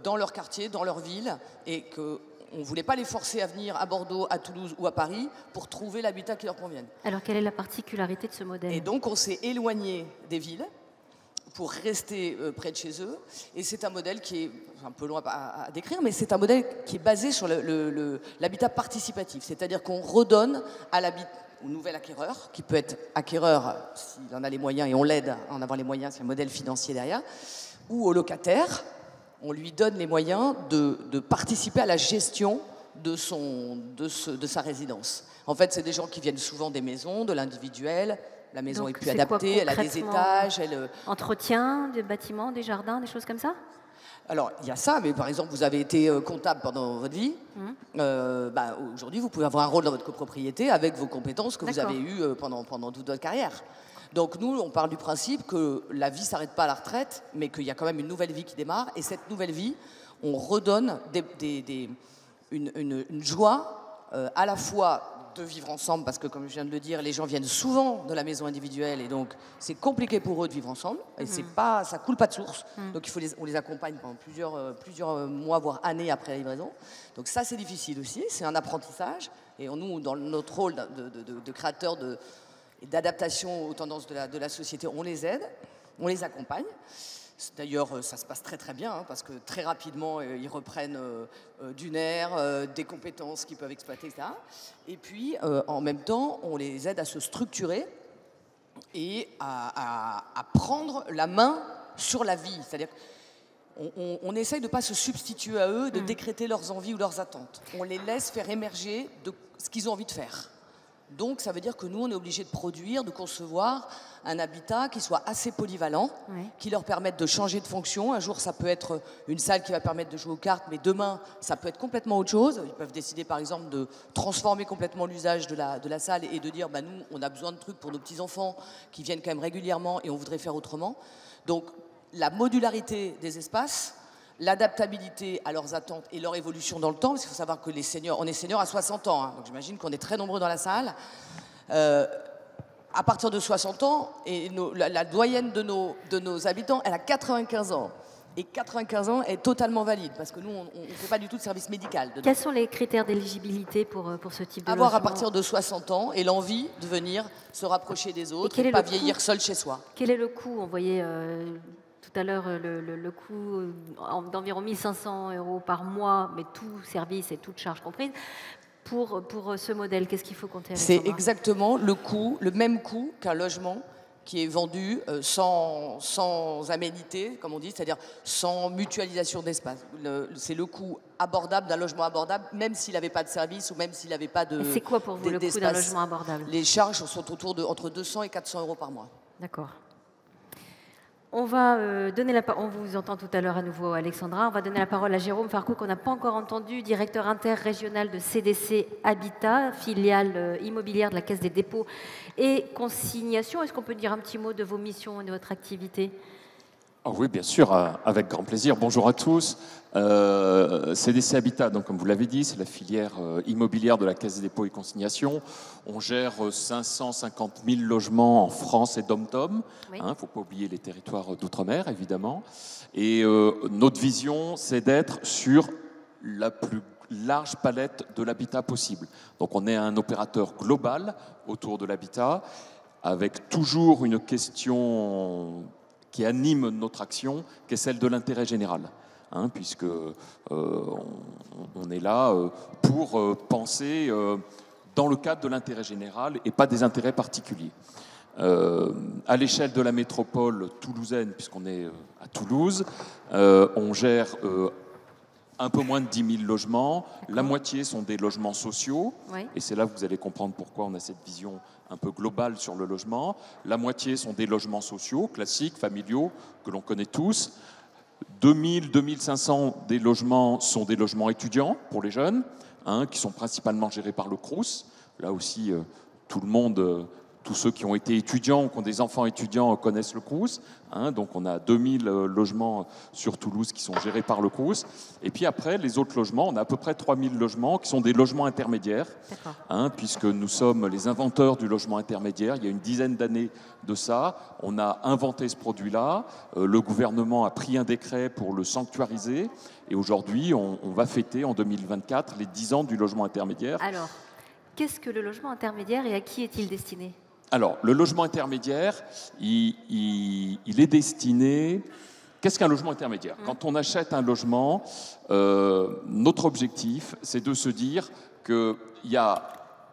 dans leur quartier, dans leur ville, et qu'on ne voulait pas les forcer à venir à Bordeaux, à Toulouse ou à Paris pour trouver l'habitat qui leur convienne.
Alors, quelle est la particularité de ce modèle? Et
donc, on s'est éloigné des villes pour rester près de chez eux. Et c'est un modèle qui est un peu loin à décrire, mais c'est un modèle qui est basé sur l'habitat participatif. C'est-à-dire qu'on redonne au nouvel acquéreur, qui peut être acquéreur s'il en a les moyens, et on l'aide à en avoir les moyens, c'est un modèle financier derrière, ou au locataire, on lui donne les moyens de participer à la gestion de sa résidence. En fait, c'est des gens qui viennent souvent des maisons, de l'individuel. La maison est plus adaptée, elle a des étages.
Entretien des bâtiments, des jardins, des choses comme ça?
Alors, il y a ça, mais par exemple, vous avez été comptable pendant votre vie. Aujourd'hui, vous pouvez avoir un rôle dans votre copropriété avec vos compétences que vous avez eues pendant toute votre carrière. Donc nous, on part du principe que la vie ne s'arrête pas à la retraite, mais qu'il y a quand même une nouvelle vie qui démarre. Et cette nouvelle vie, on redonne une joie à la fois de vivre ensemble, parce que comme je viens de le dire, les gens viennent souvent de la maison individuelle et donc c'est compliqué pour eux de vivre ensemble et ça coule pas de source. Donc on les accompagne pendant plusieurs mois, voire années après la livraison. Donc ça, c'est difficile aussi, c'est un apprentissage. Et nous, dans notre rôle de créateur d'adaptation aux tendances de la société, on les aide, on les accompagne. D'ailleurs, ça se passe très très bien, hein, parce que très rapidement, ils reprennent du nerf, des compétences qu'ils peuvent exploiter, etc. Et puis, en même temps, on les aide à se structurer et à prendre la main sur la vie. C'est-à-dire qu'on essaye de ne pas se substituer à eux, de décréter leurs envies ou leurs attentes. On les laisse faire émerger de ce qu'ils ont envie de faire. Donc, ça veut dire que nous, on est obligé de produire, de concevoir un habitat qui soit assez polyvalent, qui leur permette de changer de fonction. Un jour, ça peut être une salle qui va permettre de jouer aux cartes, mais demain, ça peut être complètement autre chose. Ils peuvent décider, par exemple, de transformer complètement l'usage de la salle et de dire, nous, on a besoin de trucs pour nos petits-enfants qui viennent quand même régulièrement et on voudrait faire autrement. Donc, la modularité des espaces l'adaptabilité à leurs attentes et leur évolution dans le temps, parce qu'il faut savoir que les seniors, on est seniors à 60 ans, hein, donc j'imagine qu'on est très nombreux dans la salle. À partir de 60 ans, et la doyenne de nos habitants, elle a 95 ans. Et 95 ans est totalement valide, parce que nous, on ne fait pas du tout de service médical.
Quels sont les critères d'éligibilité pour ce type de
Avoir
logement?
à partir de 60 ans et l'envie de venir se rapprocher des autres et ne pas vieillir seul chez soi.
Quel est le coût? On voyait tout à l'heure le coût d'environ 1 500 € par mois, mais tout service et toute charge comprise. Pour ce modèle, qu'est-ce qu'il faut compter?
C'est exactement le même coût qu'un logement qui est vendu sans aménité, comme on dit, c'est-à-dire sans mutualisation d'espace. C'est le coût abordable d'un logement abordable, même s'il n'avait pas de service ou même s'il n'avait pas de.
C'est quoi pour vous le coût d'un logement abordable?
Les charges sont autour de entre 200 et 400 € par mois.
D'accord. On va donner on vous entend tout à l'heure à nouveau, Alexandra. On va donner la parole à Jérôme Farcou, qu'on n'a pas encore entendu, directeur interrégional de CDC Habitat, filiale immobilière de la Caisse des dépôts et consignations. Est-ce qu'on peut dire un petit mot de vos missions et de votre activité?
Oh oui, bien sûr, avec grand plaisir. Bonjour à tous. CDC Habitat, donc, comme vous l'avez dit, c'est la filière immobilière de la Caisse des dépôts et consignations. On gère 550 000 logements en France et dom-tom. Il ne faut pas oublier les territoires d'outre-mer, évidemment. Et notre vision, c'est d'être sur la plus large palette de l'habitat possible. Donc on est un opérateur global autour de l'habitat, avec toujours une question qui anime notre action, qui est celle de l'intérêt général, puisque on est là pour penser dans le cadre de l'intérêt général et pas des intérêts particuliers. À l'échelle de la métropole toulousaine, puisqu'on est à Toulouse, on gère un peu moins de 10 000 logements. La moitié sont des logements sociaux. Oui. Et c'est là que vous allez comprendre pourquoi on a cette vision un peu globale sur le logement. La moitié sont des logements sociaux, classiques, familiaux, que l'on connaît tous. 2000, 2500 des logements sont des logements étudiants pour les jeunes, qui sont principalement gérés par le Crous. Là aussi, tout le monde... Tous ceux qui ont été étudiants ou qui ont des enfants étudiants connaissent le Crous. Donc on a 2000 logements sur Toulouse qui sont gérés par le Crous. Et puis après, les autres logements, on a à peu près 3000 logements qui sont des logements intermédiaires. Puisque nous sommes les inventeurs du logement intermédiaire. Il y a une dizaine d'années de ça, on a inventé ce produit-là. Le gouvernement a pris un décret pour le sanctuariser. Et aujourd'hui, on va fêter en 2024 les 10 ans du logement intermédiaire.
Alors, qu'est-ce que le logement intermédiaire et à qui est-il destiné ?
Alors, le logement intermédiaire, il est destiné... Qu'est-ce qu'un logement intermédiaire ? Quand on achète un logement, notre objectif, c'est de se dire qu'il y a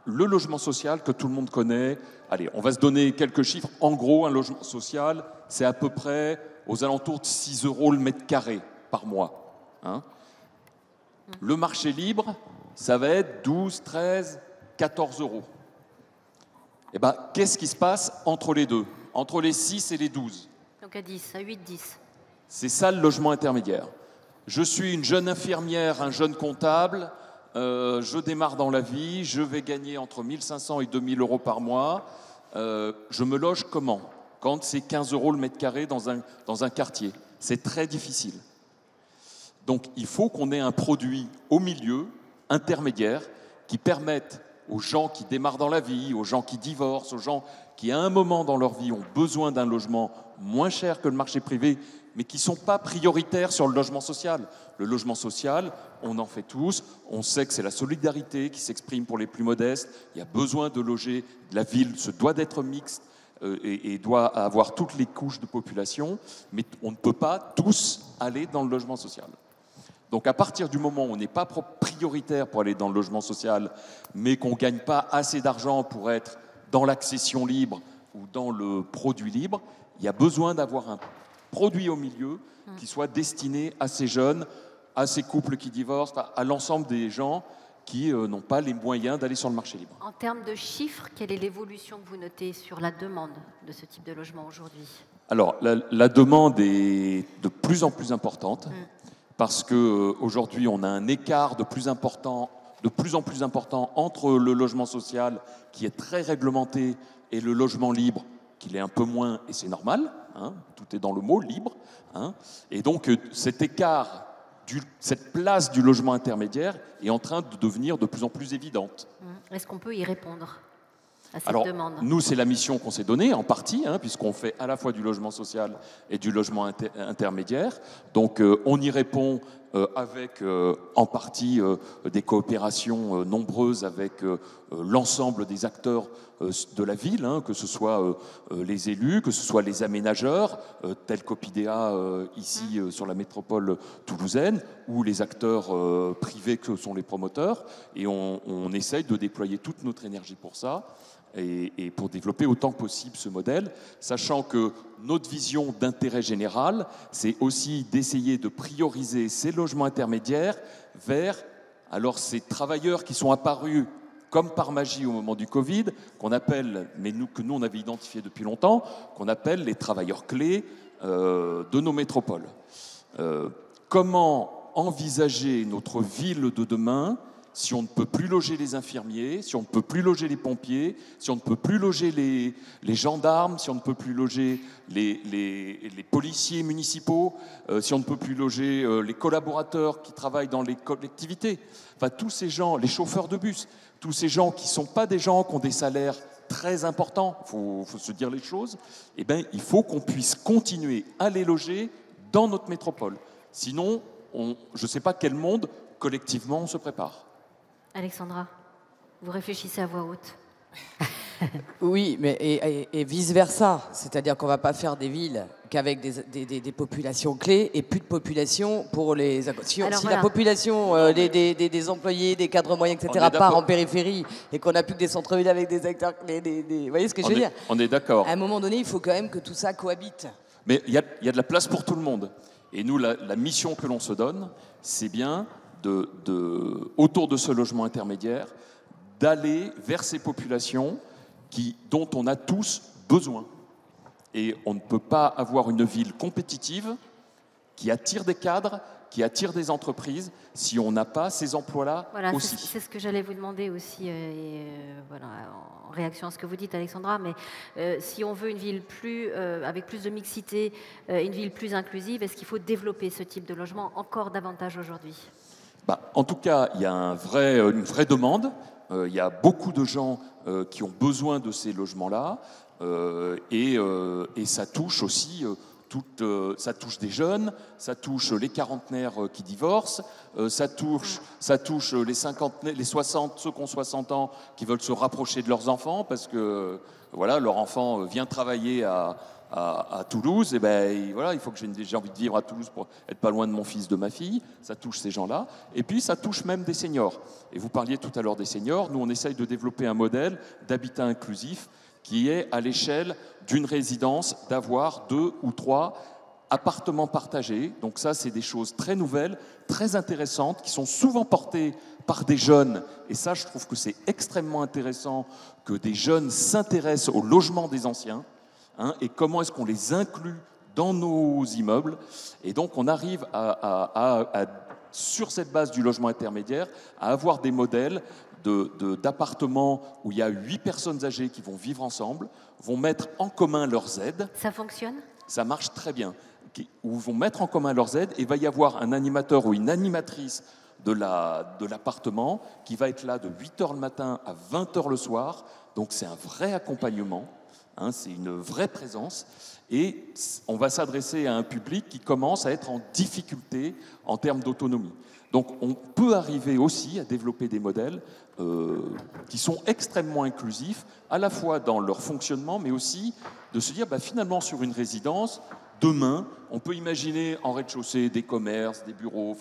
le logement social que tout le monde connaît. Allez, on va se donner quelques chiffres. En gros, un logement social, c'est à peu près aux alentours de 6 € le mètre carré par mois. Le marché libre, ça va être 12, 13, 14 €. Eh bien, qu'est-ce qui se passe entre les deux, entre les 6 et les 12 ?
Donc à 10, à 8, 10.
C'est ça le logement intermédiaire. Je suis une jeune infirmière, un jeune comptable, je démarre dans la vie, je vais gagner entre 1500 et 2000 € par mois. Je me loge comment ? Quand c'est 15 € le mètre carré dans un quartier. C'est très difficile. Donc il faut qu'on ait un produit au milieu, intermédiaire, qui permette aux gens qui démarrent dans la vie, aux gens qui divorcent, aux gens qui, à un moment dans leur vie, ont besoin d'un logement moins cher que le marché privé, mais qui ne sont pas prioritaires sur le logement social. Le logement social, on en fait tous, on sait que c'est la solidarité qui s'exprime pour les plus modestes, il y a besoin de loger, la ville se doit d'être mixte et doit avoir toutes les couches de population, mais on ne peut pas tous aller dans le logement social. Donc à partir du moment où on n'est pas prioritaire pour aller dans le logement social, mais qu'on ne gagne pas assez d'argent pour être dans l'accession libre ou dans le produit libre, il y a besoin d'avoir un produit au milieu qui soit destiné à ces jeunes, à ces couples qui divorcent, à l'ensemble des gens qui n'ont pas les moyens d'aller sur le marché libre.
En termes de chiffres, quelle est l'évolution que vous notez sur la demande de ce type de logement aujourd'hui ?
Alors, la demande est de plus en plus importante. Parce qu'aujourd'hui, on a un écart de plus en plus important entre le logement social, qui est très réglementé, et le logement libre, qui l'est un peu moins, et c'est normal, tout est dans le mot, libre. Et donc, cet écart cette place du logement intermédiaire est en train de devenir de plus en plus évidente.
Est-ce qu'on peut y répondre à cette
Alors,
demande?
nous, c'est la mission qu'on s'est donnée, en partie, puisqu'on fait à la fois du logement social et du logement intermédiaire. Donc, on y répond avec, en partie, des coopérations nombreuses avec l'ensemble des acteurs de la ville, que ce soit les élus, que ce soit les aménageurs, tels qu'Opidea ici sur la métropole toulousaine, ou les acteurs privés que sont les promoteurs. Et on essaye de déployer toute notre énergie pour ça. Et pour développer autant que possible ce modèle, sachant que notre vision d'intérêt général, c'est aussi d'essayer de prioriser ces logements intermédiaires vers ces travailleurs qui sont apparus comme par magie au moment du Covid, qu'on appelle, que nous on avait identifié depuis longtemps, qu'on appelle les travailleurs clés de nos métropoles. Comment envisager notre ville de demain si on ne peut plus loger les infirmiers, si on ne peut plus loger les pompiers, si on ne peut plus loger les gendarmes, si on ne peut plus loger les policiers municipaux, si on ne peut plus loger les collaborateurs qui travaillent dans les collectivités, enfin tous ces gens, les chauffeurs de bus, tous ces gens qui ne sont pas des gens qui ont des salaires très importants, il faut se dire les choses, eh bien, il faut qu'on puisse continuer à les loger dans notre métropole. Sinon, je ne sais pas quel monde, collectivement, on se prépare.
Alexandra, vous réfléchissez à voix haute.
Oui, mais et vice-versa. C'est-à-dire qu'on ne va pas faire des villes qu'avec des populations clés et plus de population pour les... Si
voilà.
La population des employés, des cadres moyens, etc. part en périphérie et qu'on n'a plus que des centres-villes avec des acteurs clés, vous voyez ce que je veux dire?
On est d'accord.
À un moment donné, il faut quand même que tout ça cohabite.
Mais il y a de la place pour tout le monde. Et nous, la mission que l'on se donne, c'est bien autour de ce logement intermédiaire, d'aller vers ces populations dont on a tous besoin. Et on ne peut pas avoir une ville compétitive qui attire des cadres, qui attire des entreprises, si on n'a pas ces emplois-là aussi.
C'est ce que j'allais vous demander aussi, en réaction à ce que vous dites, Alexandra, mais si on veut une ville avec plus de mixité, une ville plus inclusive, est-ce qu'il faut développer ce type de logement encore davantage aujourd'hui ?
En tout cas, il y a une vraie demande. Il y a beaucoup de gens qui ont besoin de ces logements-là. Et ça touche aussi ça touche des jeunes, ça touche les quarantenaires qui divorcent, ça touche les 60, ceux qui ont 60 ans qui veulent se rapprocher de leurs enfants parce que leur enfant vient travailler à Toulouse, et il faut que j'ai envie de vivre à Toulouse pour être pas loin de mon fils, de ma fille. Ça touche ces gens-là. Et puis, ça touche même des seniors. Et vous parliez tout à l'heure des seniors. Nous, on essaye de développer un modèle d'habitat inclusif qui est à l'échelle d'une résidence d'avoir 2 ou 3 appartements partagés. Donc ça, c'est des choses très nouvelles, très intéressantes, qui sont souvent portées par des jeunes. Et ça, je trouve que c'est extrêmement intéressant que des jeunes s'intéressent au logement des anciens. Et comment est-ce qu'on les inclut dans nos immeubles. Et donc, on arrive sur cette base du logement intermédiaire, à avoir des modèles d'appartements où il y a 8 personnes âgées qui vont vivre ensemble, vont mettre en commun leurs aides.
Ça fonctionne ?
Ça marche très bien. Où vont mettre en commun leurs aides et il va y avoir un animateur ou une animatrice de l'appartement qui va être là de 8h le matin à 20h le soir. Donc, c'est un vrai accompagnement. C'est une vraie présence et on va s'adresser à un public qui commence à être en difficulté en termes d'autonomie. Donc on peut arriver aussi à développer des modèles qui sont extrêmement inclusifs, à la fois dans leur fonctionnement, mais aussi de se dire finalement sur une résidence, demain, on peut imaginer en rez-de-chaussée des commerces, des bureaux,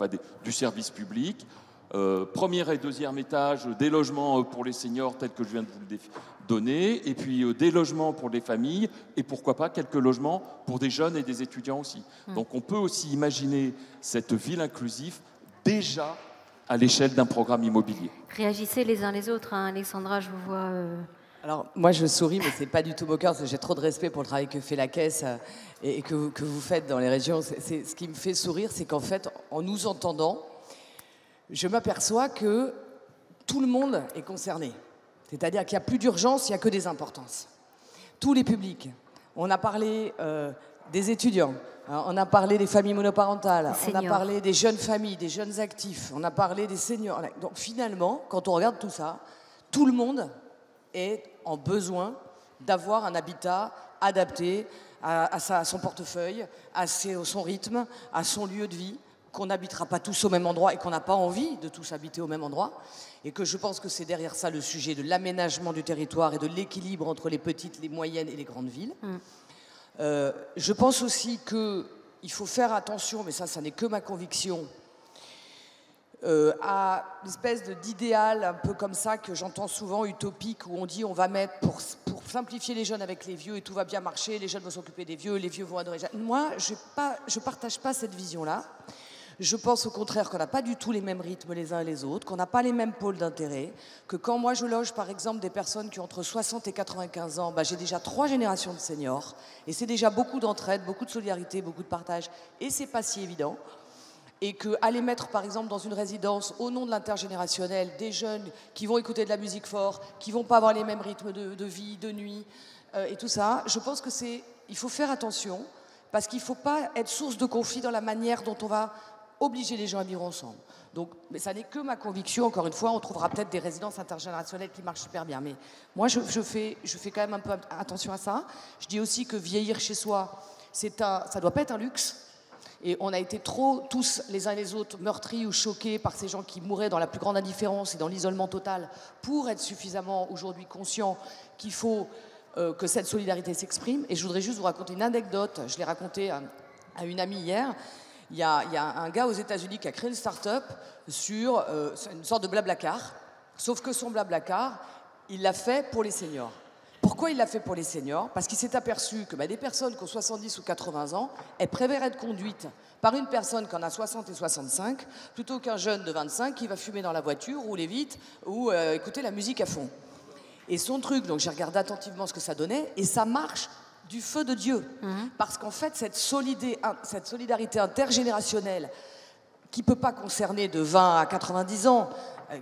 du service public, premier et deuxième étage, des logements pour les seniors tels que je viens de vous le donner, et puis des logements pour les familles, et pourquoi pas quelques logements pour des jeunes et des étudiants aussi. Donc on peut aussi imaginer cette ville inclusive déjà à l'échelle d'un programme immobilier.
Réagissez les uns les autres, Alexandra, je vous vois...
Alors, moi, je souris, mais c'est pas du tout moqueur, parce que j'ai trop de respect pour le travail que fait la Caisse et que vous faites dans les régions. Ce qui me fait sourire, c'est qu'en fait, en nous entendant, je m'aperçois que tout le monde est concerné. C'est-à-dire qu'il n'y a plus d'urgence, il n'y a que des importances. Tous les publics. On a parlé des étudiants. On a parlé des familles monoparentales, on a
Seniors.
parlé des jeunes familles, des jeunes actifs, on a parlé des seniors. Donc finalement, quand on regarde tout ça, tout le monde est en besoin d'avoir un habitat adapté à son portefeuille, à son rythme, à son lieu de vie, qu'on n'habitera pas tous au même endroit et qu'on n'a pas envie de tous habiter au même endroit. Et que je pense que c'est derrière ça le sujet de l'aménagement du territoire et de l'équilibre entre les petites, les moyennes et les grandes villes. Je pense aussi qu'il faut faire attention, mais ça n'est que ma conviction, à l'espèce d'idéal un peu comme ça que j'entends souvent, utopique, où on dit on va mettre, pour simplifier les jeunes avec les vieux et tout va bien marcher, les jeunes vont s'occuper des vieux, les vieux vont adorer. Moi, je ne partage pas cette vision-là. Je pense au contraire qu'on n'a pas du tout les mêmes rythmes les uns et les autres, qu'on n'a pas les mêmes pôles d'intérêt, que quand moi je loge par exemple des personnes qui ont entre 60 et 95 ans, j'ai déjà 3 générations de seniors, et c'est déjà beaucoup d'entraide, beaucoup de solidarité, beaucoup de partage, et c'est pas si évident. Et qu'aller mettre par exemple dans une résidence au nom de l'intergénérationnel des jeunes qui vont écouter de la musique fort, qui vont pas avoir les mêmes rythmes de vie, de nuit, et tout ça, je pense que il faut faire attention, parce qu'il ne faut pas être source de conflit dans la manière dont on va obliger les gens à vivre ensemble. Donc, mais ça n'est que ma conviction, encore une fois, on trouvera peut-être des résidences intergénérationnelles qui marchent super bien. Mais moi, je fais quand même un peu attention à ça. Je dis aussi que vieillir chez soi, ça ne doit pas être un luxe. Et on a été trop, tous les uns et les autres, meurtris ou choqués par ces gens qui mouraient dans la plus grande indifférence et dans l'isolement total pour être suffisamment aujourd'hui conscients qu'il faut que cette solidarité s'exprime. Et je voudrais juste vous raconter une anecdote. Je l'ai racontée à une amie hier. Il y a un gars aux États-Unis qui a créé une start-up sur une sorte de blablacar. Sauf que son blablacar, il l'a fait pour les seniors. Pourquoi il l'a fait pour les seniors? Parce qu'il s'est aperçu que des personnes qui ont 70 ou 80 ans, elles préfèrent être conduites par une personne qui en a 60 et 65 plutôt qu'un jeune de 25 qui va fumer dans la voiture, rouler vite ou écouter la musique à fond. Et son truc, donc j'ai regardé attentivement ce que ça donnait, et ça marche du feu de Dieu. Parce qu'en fait, cette solidarité intergénérationnelle qui ne peut pas concerner de 20 à 90 ans,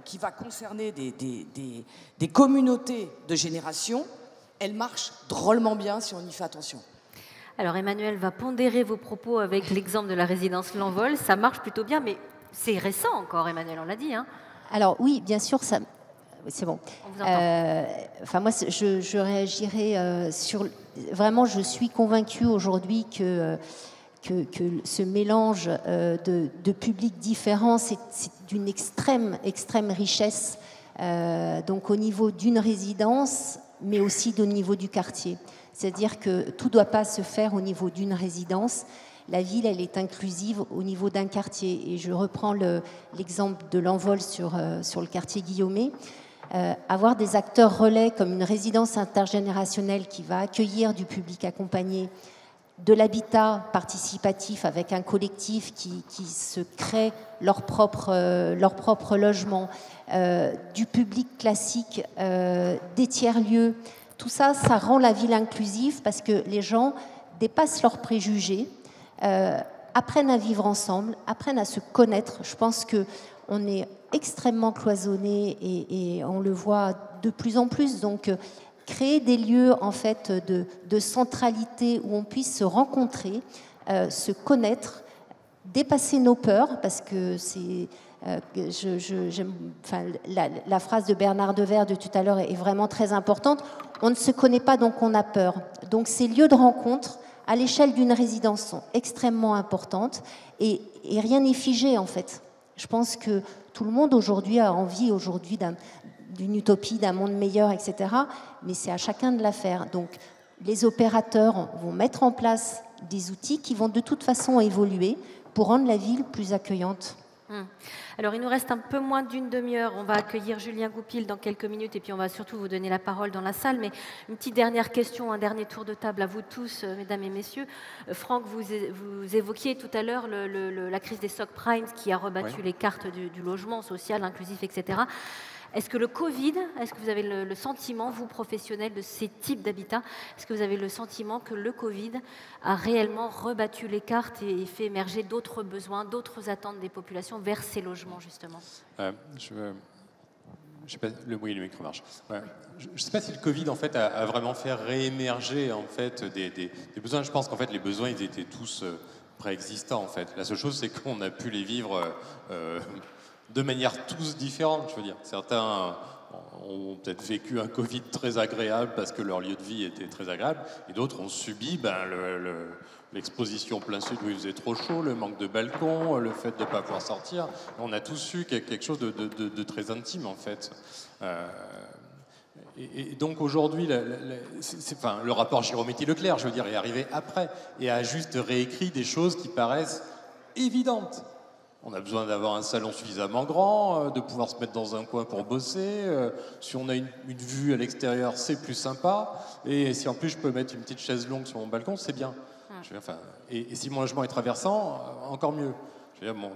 qui va concerner des communautés de générations, elle marche drôlement bien si on y fait attention.
Alors Emmanuel va pondérer vos propos avec l'exemple de la résidence L'Envol. Ça marche plutôt bien, mais c'est récent encore, Emmanuel, on l'a dit.
Alors oui, bien sûr, ça... C'est bon.
On vous entend.
Moi, je réagirais sur... Vraiment, je suis convaincue aujourd'hui que ce mélange de publics différents, c'est d'une extrême richesse, donc au niveau d'une résidence, mais aussi au niveau du quartier. C'est-à-dire que tout ne doit pas se faire au niveau d'une résidence. La ville, elle est inclusive au niveau d'un quartier. Et je reprends l'exemple de L'Envol sur le quartier Guillaumet. Avoir des acteurs relais comme une résidence intergénérationnelle qui va accueillir du public accompagné, de l'habitat participatif avec un collectif qui se crée leur propre logement, du public classique, des tiers-lieux, tout ça, ça rend la ville inclusive parce que les gens dépassent leurs préjugés, apprennent à vivre ensemble, apprennent à se connaître. Je pense qu'on est extrêmement cloisonné et on le voit de plus en plus. Donc, créer des lieux en fait de centralité où on puisse se rencontrer, se connaître, dépasser nos peurs, parce que c'est la phrase de Bernard Devers de tout à l'heure est vraiment très importante. On ne se connaît pas, donc on a peur. Donc ces lieux de rencontre à l'échelle d'une résidence sont extrêmement importantes et rien n'est figé en fait. Je pense que tout le monde aujourd'hui a envie d'une utopie, d'un monde meilleur, etc. Mais c'est à chacun de la faire. Donc les opérateurs vont mettre en place des outils qui vont de toute façon évoluer pour rendre la ville plus accueillante.
Alors, il nous reste un peu moins d'une demi-heure. On va accueillir Julien Goupil dans quelques minutes et puis on va surtout vous donner la parole dans la salle. Mais une petite dernière question, un dernier tour de table à vous tous, mesdames et messieurs. Franck, vous évoquiez tout à l'heure la crise des subprimes qui a rebattu les cartes du logement social, inclusif, etc. Est-ce que le Covid, est-ce que vous avez le sentiment, vous professionnels de ces types d'habitats, est-ce que vous avez le sentiment que le Covid a réellement rebattu les cartes et fait émerger d'autres besoins, d'autres attentes des populations vers ces logements, justement?
Je sais pas, le micro marche. Ouais. Je ne sais pas si le Covid en fait a vraiment fait réémerger en fait des besoins. Je pense qu'en fait les besoins ils étaient tous préexistants, en fait. La seule chose, c'est qu'on a pu les vivre de manière tous différente, je veux dire. Certains ont peut-être vécu un Covid très agréable parce que leur lieu de vie était très agréable, et d'autres ont subi l'exposition plein sud où il faisait trop chaud, le manque de balcon, le fait de ne pas pouvoir sortir. On a tous eu quelque chose de très intime, en fait. Et donc aujourd'hui, le rapport Girometti-Leclerc, je veux dire, est arrivé après et a juste réécrit des choses qui paraissent évidentes. On a besoin d'avoir un salon suffisamment grand, de pouvoir se mettre dans un coin pour bosser. Si on a une vue à l'extérieur, c'est plus sympa. Et si en plus je peux mettre une petite chaise longue sur mon balcon, c'est bien. Je veux dire, et si mon logement est traversant, encore mieux. Je veux dire,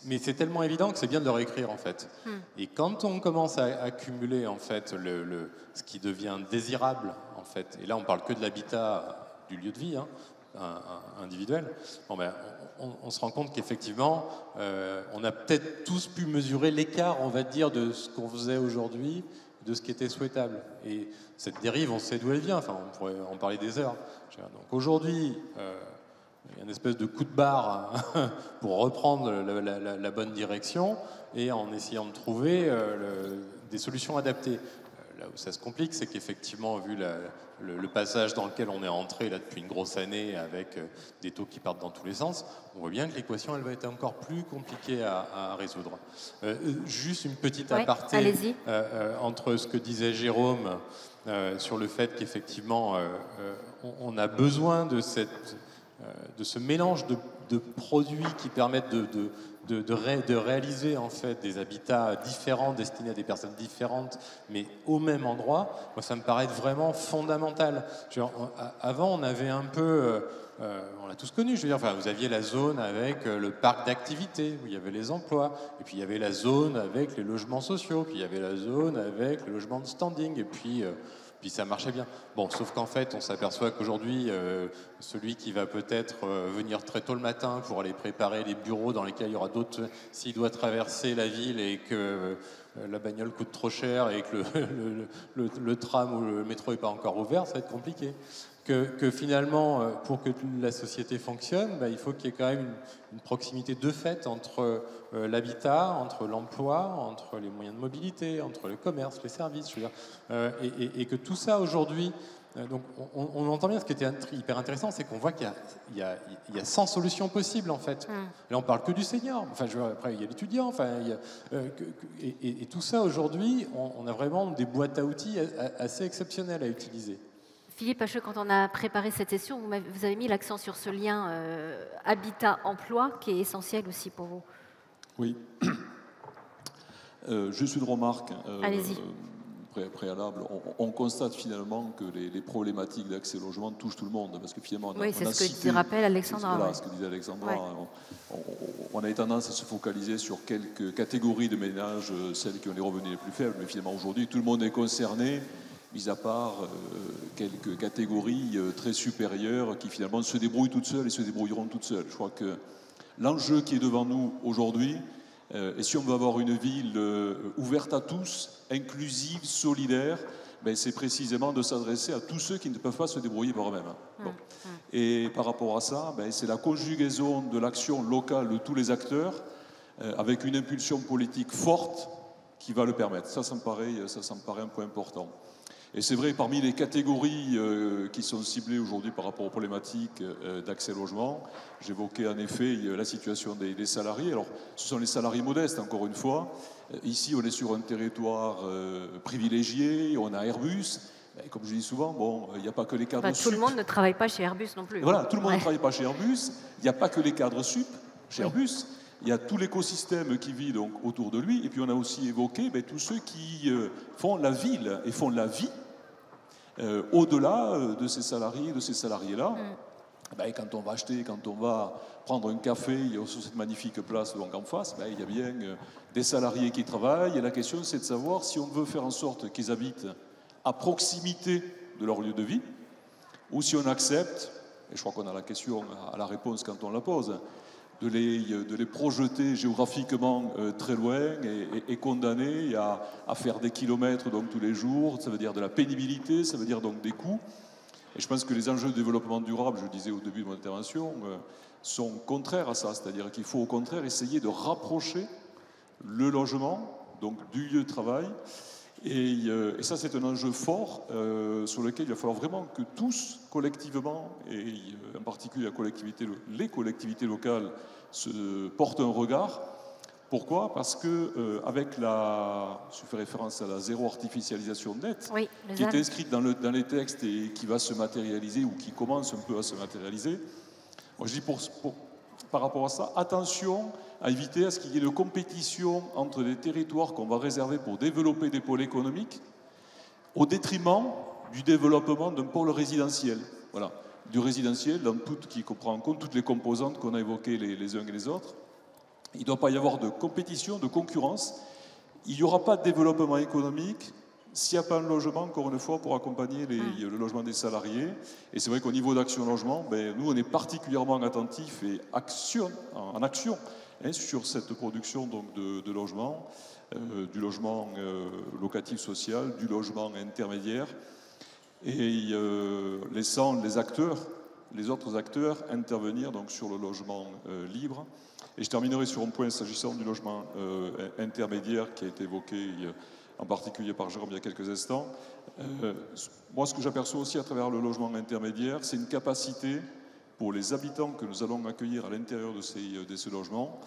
mais c'est tellement évident que c'est bien de le réécrire, en fait. Et quand on commence à accumuler, en fait, ce qui devient désirable, en fait, et là on parle que de l'habitat du lieu de vie, hein, individuel, on se rend compte qu'effectivement, on a peut-être tous pu mesurer l'écart, on va dire, de ce qu'on faisait aujourd'hui, de ce qui était souhaitable. Et cette dérive, on sait d'où elle vient, enfin, on pourrait en parler des heures. Donc aujourd'hui, il y a une espèce de coup de barre pour reprendre la bonne direction et en essayant de trouver des solutions adaptées. Là où ça se complique, c'est qu'effectivement, vu le passage dans lequel on est entré là, depuis une grosse année avec des taux qui partent dans tous les sens, on voit bien que l'équation, elle va être encore plus compliquée à résoudre. Juste une petite aparté entre ce que disait Jérôme sur le fait qu'effectivement, on a besoin de ce mélange de produits qui permettent de réaliser en fait des habitats différents destinés à des personnes différentes mais au même endroit. Moi, ça me paraît vraiment fondamental. Avant, on avait un peu, on l'a tous connu, je veux dire, enfin, vous aviez la zone avec le parc d'activités où il y avait les emplois, et puis il y avait la zone avec les logements sociaux, puis il y avait la zone avec le logement de standing, et puis ça marchait bien. Bon, sauf qu'en fait, on s'aperçoit qu'aujourd'hui, celui qui va peut-être venir très tôt le matin pour aller préparer les bureaux dans lesquels il y aura d'autres, s'il doit traverser la ville et que la bagnole coûte trop cher et que le tram ou le métro n'est pas encore ouvert, ça va être compliqué. Que finalement, pour que la société fonctionne, il faut qu'il y ait quand même une proximité de fait entre l'habitat, entre l'emploi, entre les moyens de mobilité, entre le commerce, les services, je veux dire, et que tout ça aujourd'hui, donc on entend bien, ce qui était hyper intéressant, c'est qu'on voit qu'il y a 100 solutions possibles en fait. Là on parle que du senior, enfin après il y a l'étudiant, enfin, et tout ça aujourd'hui, on a vraiment des boîtes à outils assez exceptionnelles à utiliser.
Philippe Pacheux, quand on a préparé cette session, vous avez mis l'accent sur ce lien habitat-emploi qui est essentiel aussi pour vous.
Oui. Juste une remarque préalable. On constate finalement que les problématiques d'accès au logement touchent tout le monde. Parce que finalement,
c'est ce que rappelle Alexandra.
Voilà, ce que disait Alexandra. Ouais. On a eu tendance à se focaliser sur quelques catégories de ménages, celles qui ont les revenus les plus faibles. Mais finalement, aujourd'hui, tout le monde est concerné, mis à part quelques catégories très supérieures qui finalement se débrouillent toutes seules et se débrouilleront toutes seules. Je crois que l'enjeu qui est devant nous aujourd'hui, et si on veut avoir une ville ouverte à tous, inclusive, solidaire, c'est précisément de s'adresser à tous ceux qui ne peuvent pas se débrouiller par eux-mêmes. Bon. Et par rapport à ça, c'est la conjugaison de l'action locale de tous les acteurs avec une impulsion politique forte qui va le permettre. Ça me paraît un point important. Et c'est vrai, parmi les catégories qui sont ciblées aujourd'hui par rapport aux problématiques d'accès au logement, j'évoquais en effet la situation des salariés. Alors, ce sont les salariés modestes, encore une fois. Ici, on est sur un territoire privilégié, on a Airbus. Et comme je dis souvent, il n'y a pas que les cadres sup.
Tout le monde ne travaille pas chez Airbus non plus.
Voilà, tout le monde ne travaille pas chez Airbus. Il n'y a pas que les cadres sup chez Airbus. Il y a tout l'écosystème qui vit donc autour de lui. Et puis on a aussi évoqué tous ceux qui font la ville et font la vie au-delà de ces salariés, de ces salariés-là. Quand on va acheter, quand on va prendre un café, il y a sur cette magnifique place donc en face, il y a bien des salariés qui travaillent. Et la question, c'est de savoir si on veut faire en sorte qu'ils habitent à proximité de leur lieu de vie, ou si on accepte, et je crois qu'on a la question à la réponse quand on la pose, de les projeter géographiquement très loin et condamner à faire des kilomètres donc, tous les jours. Ça veut dire de la pénibilité, ça veut dire donc des coûts. Et je pense que les enjeux de développement durable, je le disais au début de mon intervention, sont contraires à ça. C'est-à-dire qu'il faut au contraire essayer de rapprocher le logement, donc du lieu de travail. Et ça, c'est un enjeu fort sur lequel il va falloir vraiment que tous, collectivement, et en particulier les collectivités locales, se portent un regard. Pourquoi? Parce que je fais référence à la zéro artificialisation nette,
oui,
qui est inscrite dans les textes et qui va se matérialiser ou qui commence un peu à se matérialiser. Moi, je dis par rapport à ça, attention à éviter à ce qu'il y ait de compétition entre les territoires qu'on va réserver pour développer des pôles économiques au détriment du développement d'un pôle résidentiel. Voilà, du résidentiel qui comprend en compte toutes les composantes qu'on a évoquées les uns et les autres. Il ne doit pas y avoir de compétition, de concurrence. Il n'y aura pas de développement économique s'il n'y a pas un logement, encore une fois, pour accompagner le logement des salariés. Et c'est vrai qu'au niveau d'Action Logement, nous, on est particulièrement attentifs et en action sur cette production donc, de logements, du logement locatif social, du logement intermédiaire, et laissant les autres acteurs intervenir donc, sur le logement libre. Et je terminerai sur un point s'agissant du logement intermédiaire qui a été évoqué en particulier par Jérôme il y a quelques instants. Moi, ce que j'aperçois aussi à travers le logement intermédiaire, c'est une capacité pour les habitants que nous allons accueillir à l'intérieur de ces logements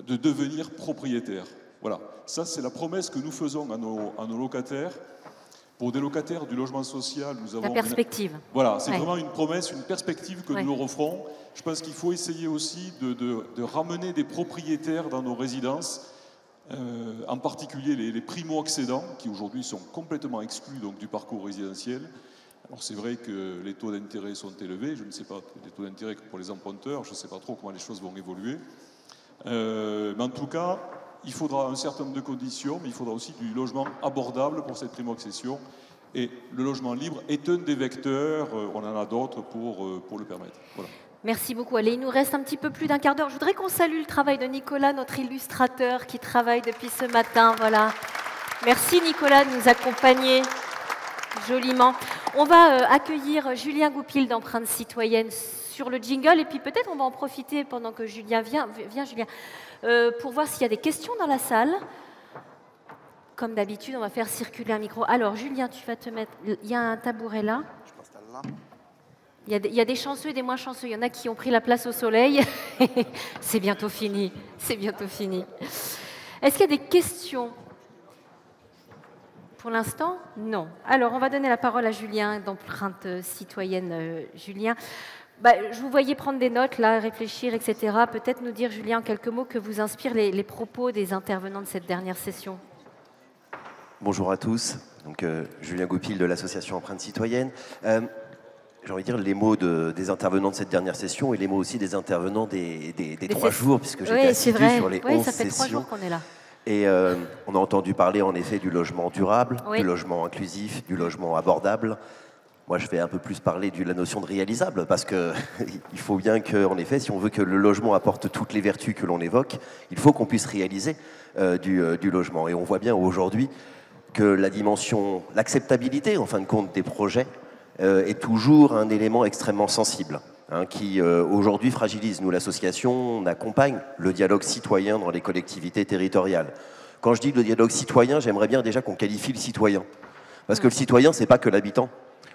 de devenir propriétaires. Voilà, ça c'est la promesse que nous faisons à nos locataires. Pour des locataires du logement social, nous avons...
La perspective.
Voilà, c'est vraiment une promesse, une perspective que nous leur offrons. Je pense qu'il faut essayer aussi de ramener des propriétaires dans nos résidences, en particulier les primo-accédants, qui aujourd'hui sont complètement exclus donc, du parcours résidentiel. Alors c'est vrai que les taux d'intérêt sont élevés, je ne sais pas, les taux d'intérêt pour les emprunteurs, je ne sais pas trop comment les choses vont évoluer. Mais en tout cas, il faudra un certain nombre de conditions, mais il faudra aussi du logement abordable pour cette primo-accession. Et le logement libre est un des vecteurs, on en a d'autres pour le permettre. Voilà.
Merci beaucoup. Allez, il nous reste un petit peu plus d'un quart d'heure. Je voudrais qu'on salue le travail de Nicolas, notre illustrateur, qui travaille depuis ce matin. Voilà. Merci Nicolas de nous accompagner joliment. On va accueillir Julien Goupil d'Empreinte Citoyenne sur le jingle, et puis peut-être on va en profiter pendant que Julien vient Julien, pour voir s'il y a des questions dans la salle. Comme d'habitude, on va faire circuler un micro. Alors Julien, tu vas te mettre... Il y a un tabouret là.
Je m'installe là.
Il y a des chanceux et des moins chanceux. Il y en a qui ont pris la place au soleil. C'est bientôt fini. C'est bientôt fini. Est-ce qu'il y a des questions? Pour l'instant, non. Alors, on va donner la parole à Julien, d'Empreinte Citoyenne. Julien, je vous voyais prendre des notes, là, réfléchir, etc. Peut-être nous dire, Julien, en quelques mots, que vous inspirent les propos des intervenants de cette dernière session.
Bonjour à tous. Donc, Julien Goupil de l'association Empreinte Citoyenne. J'ai envie de dire les mots des intervenants de cette dernière session et les mots aussi des intervenants des 3 jours, puisque j'étais assidu sur les 11
ça fait 3
sessions.
jours qu'on est là.
Et on a entendu parler en effet du logement durable,
Oui.
du logement inclusif, du logement abordable. Moi, je vais un peu plus parler de la notion de réalisable, parce qu'il faut bien que, en effet, si on veut que le logement apporte toutes les vertus que l'on évoque, il faut qu'on puisse réaliser du logement. Et on voit bien aujourd'hui que la dimension, l'acceptabilité, en fin de compte, des projets est toujours un élément extrêmement sensible, qui aujourd'hui fragilise. Nous, l'association, on accompagne le dialogue citoyen dans les collectivités territoriales. Quand je dis le dialogue citoyen, j'aimerais bien déjà qu'on qualifie le citoyen. Parce que le citoyen, c'est pas que l'habitant.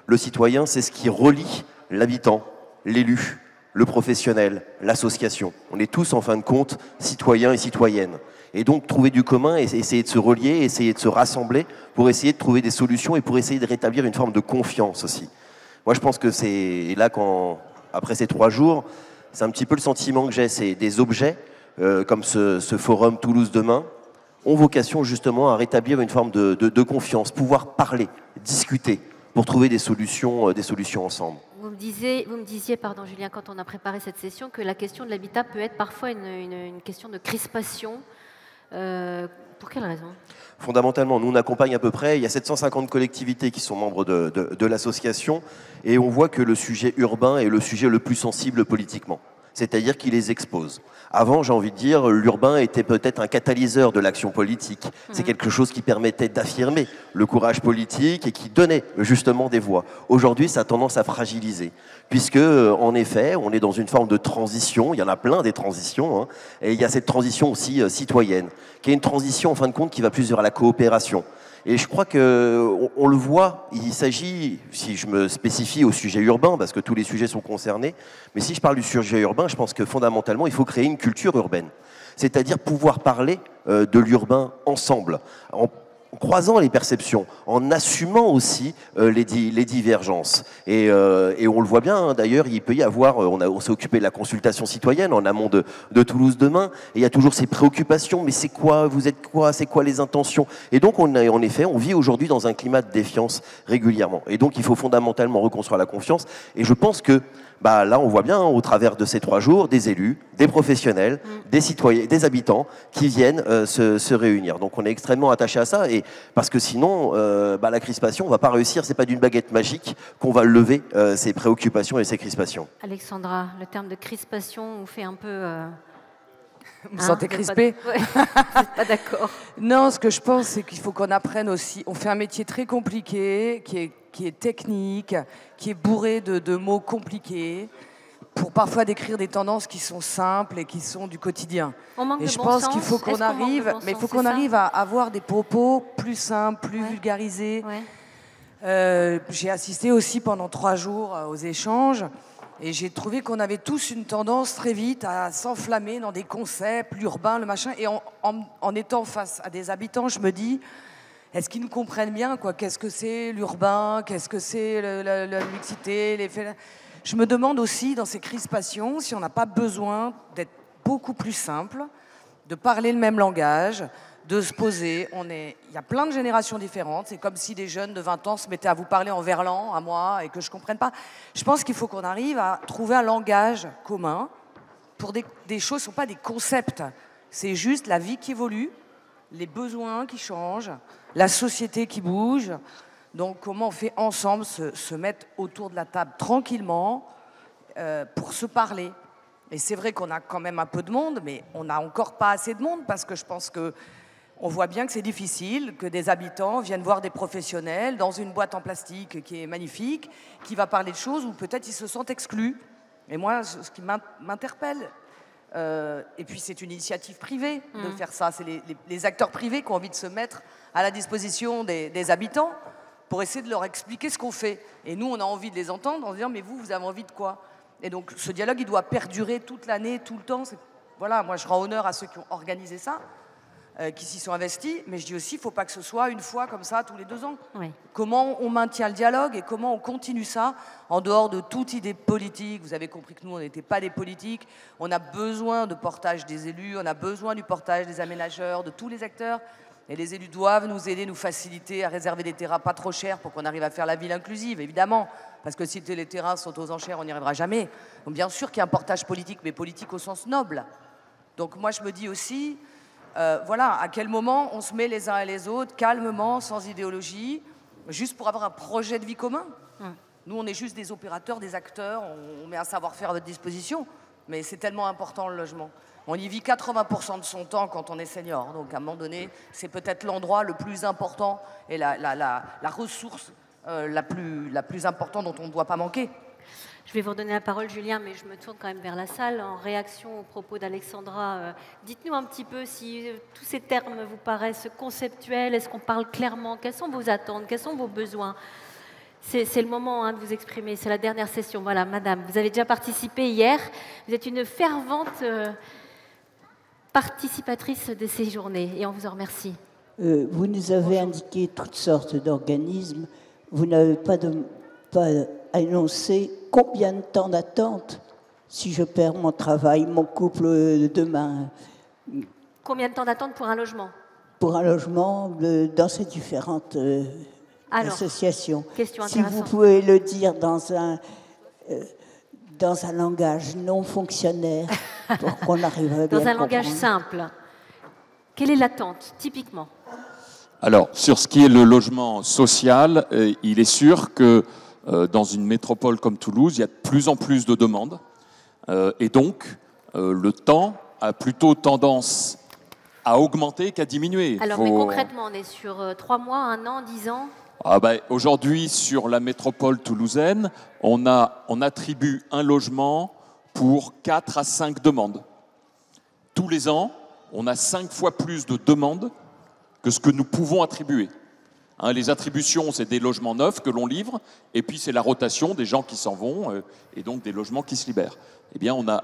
Le citoyen, c'est ce qui relie l'habitant, l'élu, le professionnel, l'association. On est tous, en fin de compte, citoyens et citoyennes. Et donc, trouver du commun, et essayer de se relier, essayer de se rassembler pour essayer de trouver des solutions et pour essayer de rétablir une forme de confiance aussi. Moi, je pense que c'est là, après ces 3 jours, c'est un petit peu le sentiment que j'ai. C'est des objets, comme ce forum Toulouse Demain, ont vocation justement à rétablir une forme de confiance, pouvoir parler, discuter, pour trouver des solutions ensemble.
Vous me disiez, pardon Julien, quand on a préparé cette session, que la question de l'habitat peut être parfois une question de crispation. Pour quelle raison?
Fondamentalement, nous on accompagne à peu près, il y a 750 collectivités qui sont membres de l'association, et on voit que le sujet urbain est le sujet le plus sensible politiquement. c'est-à-dire qu'il les expose. Avant, j'ai envie de dire, l'urbain était peut-être un catalyseur de l'action politique. C'est quelque chose qui permettait d'affirmer le courage politique et qui donnait justement des voix. Aujourd'hui, ça a tendance à fragiliser, puisque, en effet, on est dans une forme de transition. Il y en a plein des transitions, hein, et il y a cette transition aussi citoyenne, qui est une transition, en fin de compte, qui va plus vers la coopération. Et je crois qu'on le voit, il s'agit, si je me spécifie au sujet urbain, parce que tous les sujets sont concernés, mais si je parle du sujet urbain, je pense que fondamentalement, il faut créer une culture urbaine. C'est-à-dire pouvoir parler de l'urbain ensemble, en croisant les perceptions, en assumant aussi les divergences. Et on le voit bien, hein, d'ailleurs, il peut y avoir, on s'est occupé de la consultation citoyenne en amont de Toulouse Demain, et il y a toujours ces préoccupations, mais c'est quoi, vous êtes quoi, c'est quoi les intentions? Et donc, en effet, on vit aujourd'hui dans un climat de défiance régulièrement. Et donc, il faut fondamentalement reconstruire la confiance, et je pense que là, on voit bien, au travers de ces 3 jours, des élus, des professionnels, des citoyens, des habitants qui viennent se réunir. Donc on est extrêmement attaché à ça, et parce que sinon, la crispation, on ne va pas réussir, c'est pas d'une baguette magique qu'on va lever ces préoccupations et ces crispations.
Alexandra, le terme de crispation vous fait un peu...
Vous me sentez crispée?
Vous n'êtes pas d'accord?
Non, ce que je pense, c'est qu'il faut qu'on apprenne aussi. On fait un métier très compliqué, qui est technique, qui est bourré de mots compliqués, pour parfois décrire des tendances qui sont simples et qui sont du quotidien.
Et
je pense qu'il faut qu'on arrive, mais il faut qu'on arrive à avoir des propos plus simples, plus vulgarisés. Ouais. J'ai assisté aussi pendant 3 jours aux échanges. Et j'ai trouvé qu'on avait tous une tendance très vite à s'enflammer dans des concepts, l'urbain, le machin. Et en étant face à des habitants, je me dis, est-ce qu'ils nous comprennent bien, quoi? Qu'est-ce que c'est l'urbain? Qu'est-ce que c'est la mixité? Je me demande aussi, dans ces crispations, si on n'a pas besoin d'être beaucoup plus simple, de parler le même langage, de se poser. Il y a plein de générations différentes. C'est comme si des jeunes de 20 ans se mettaient à vous parler en verlan, à moi, et que je ne comprenne pas. Je pense qu'il faut qu'on arrive à trouver un langage commun pour des choses qui ne sont pas des concepts. C'est juste la vie qui évolue, les besoins qui changent, la société qui bouge. Donc comment on fait ensemble se mettre autour de la table tranquillement pour se parler. Et c'est vrai qu'on a quand même un peu de monde, mais on n'a encore pas assez de monde, parce que je pense que on voit bien que c'est difficile, que des habitants viennent voir des professionnels dans une boîte en plastique qui est magnifique, qui va parler de choses où peut-être ils se sentent exclus. Et moi, ce qui m'interpelle, et puis c'est une initiative privée de faire ça, c'est les acteurs privés qui ont envie de se mettre à la disposition des habitants pour essayer de leur expliquer ce qu'on fait. Et nous, on a envie de les entendre en disant, mais vous avez envie de quoi? Et donc ce dialogue, il doit perdurer toute l'année, tout le temps. Voilà, moi je rends honneur à ceux qui ont organisé ça, qui s'y sont investis, mais je dis aussi, il ne faut pas que ce soit une fois comme ça tous les 2 ans. Oui. Comment on maintient le dialogue et comment on continue ça en dehors de toute idée politique? Vous avez compris que nous, on n'était pas des politiques. On a besoin de portage des élus, on a besoin du portage des aménageurs, de tous les acteurs. Et les élus doivent nous aider, nous faciliter à réserver des terrains pas trop chers pour qu'on arrive à faire la ville inclusive, évidemment. Parce que si les terrains sont aux enchères, on n'y arrivera jamais. Donc bien sûr qu'il y a un portage politique, mais politique au sens noble. Donc moi, je me dis aussi... voilà, à quel moment on se met les uns et les autres, calmement, sans idéologie, juste pour avoir un projet de vie commun. Nous, on est juste des opérateurs, des acteurs, on met un savoir-faire à votre disposition, mais c'est tellement important, le logement. On y vit 80% de son temps quand on est senior, donc à un moment donné, c'est peut-être l'endroit le plus important et la ressource la plus importante dont on ne doit pas manquer.
Je vais vous redonner la parole, Julien, mais je me tourne quand même vers la salle. En réaction aux propos d'Alexandra, dites-nous un petit peu si tous ces termes vous paraissent conceptuels. Est-ce qu'on parle clairement? Quelles sont vos attentes? Quels sont vos besoins? C'est le moment de vous exprimer. C'est la dernière session. Voilà, madame, vous avez déjà participé hier. Vous êtes une fervente participatrice de ces journées et on vous en remercie.
Vous nous avez indiqué toutes sortes d'organismes. Vous n'avez pas annoncer combien de temps d'attente si je perds mon travail, mon couple demain.
Combien de temps d'attente pour un logement?
Pour un logement dans ces différentes associations.
Question
si
intéressante.
vous pouvez le dire dans un langage non fonctionnaire pour qu'on arrive à bien
dans un langage simple. Quelle est l'attente, typiquement?
Alors, sur ce qui est le logement social, il est sûr que dans une métropole comme Toulouse, il y a de plus en plus de demandes. Et donc, le temps a plutôt tendance à augmenter qu'à diminuer.
Alors, mais concrètement, on est sur 3 mois, 1 an, 10 ans?
Aujourd'hui, sur la métropole toulousaine, on attribue un logement pour 4 à 5 demandes. Tous les ans, on a 5 fois plus de demandes que ce que nous pouvons attribuer. Les attributions, c'est des logements neufs que l'on livre, et puis c'est la rotation des gens qui s'en vont, et donc des logements qui se libèrent. Eh bien, on a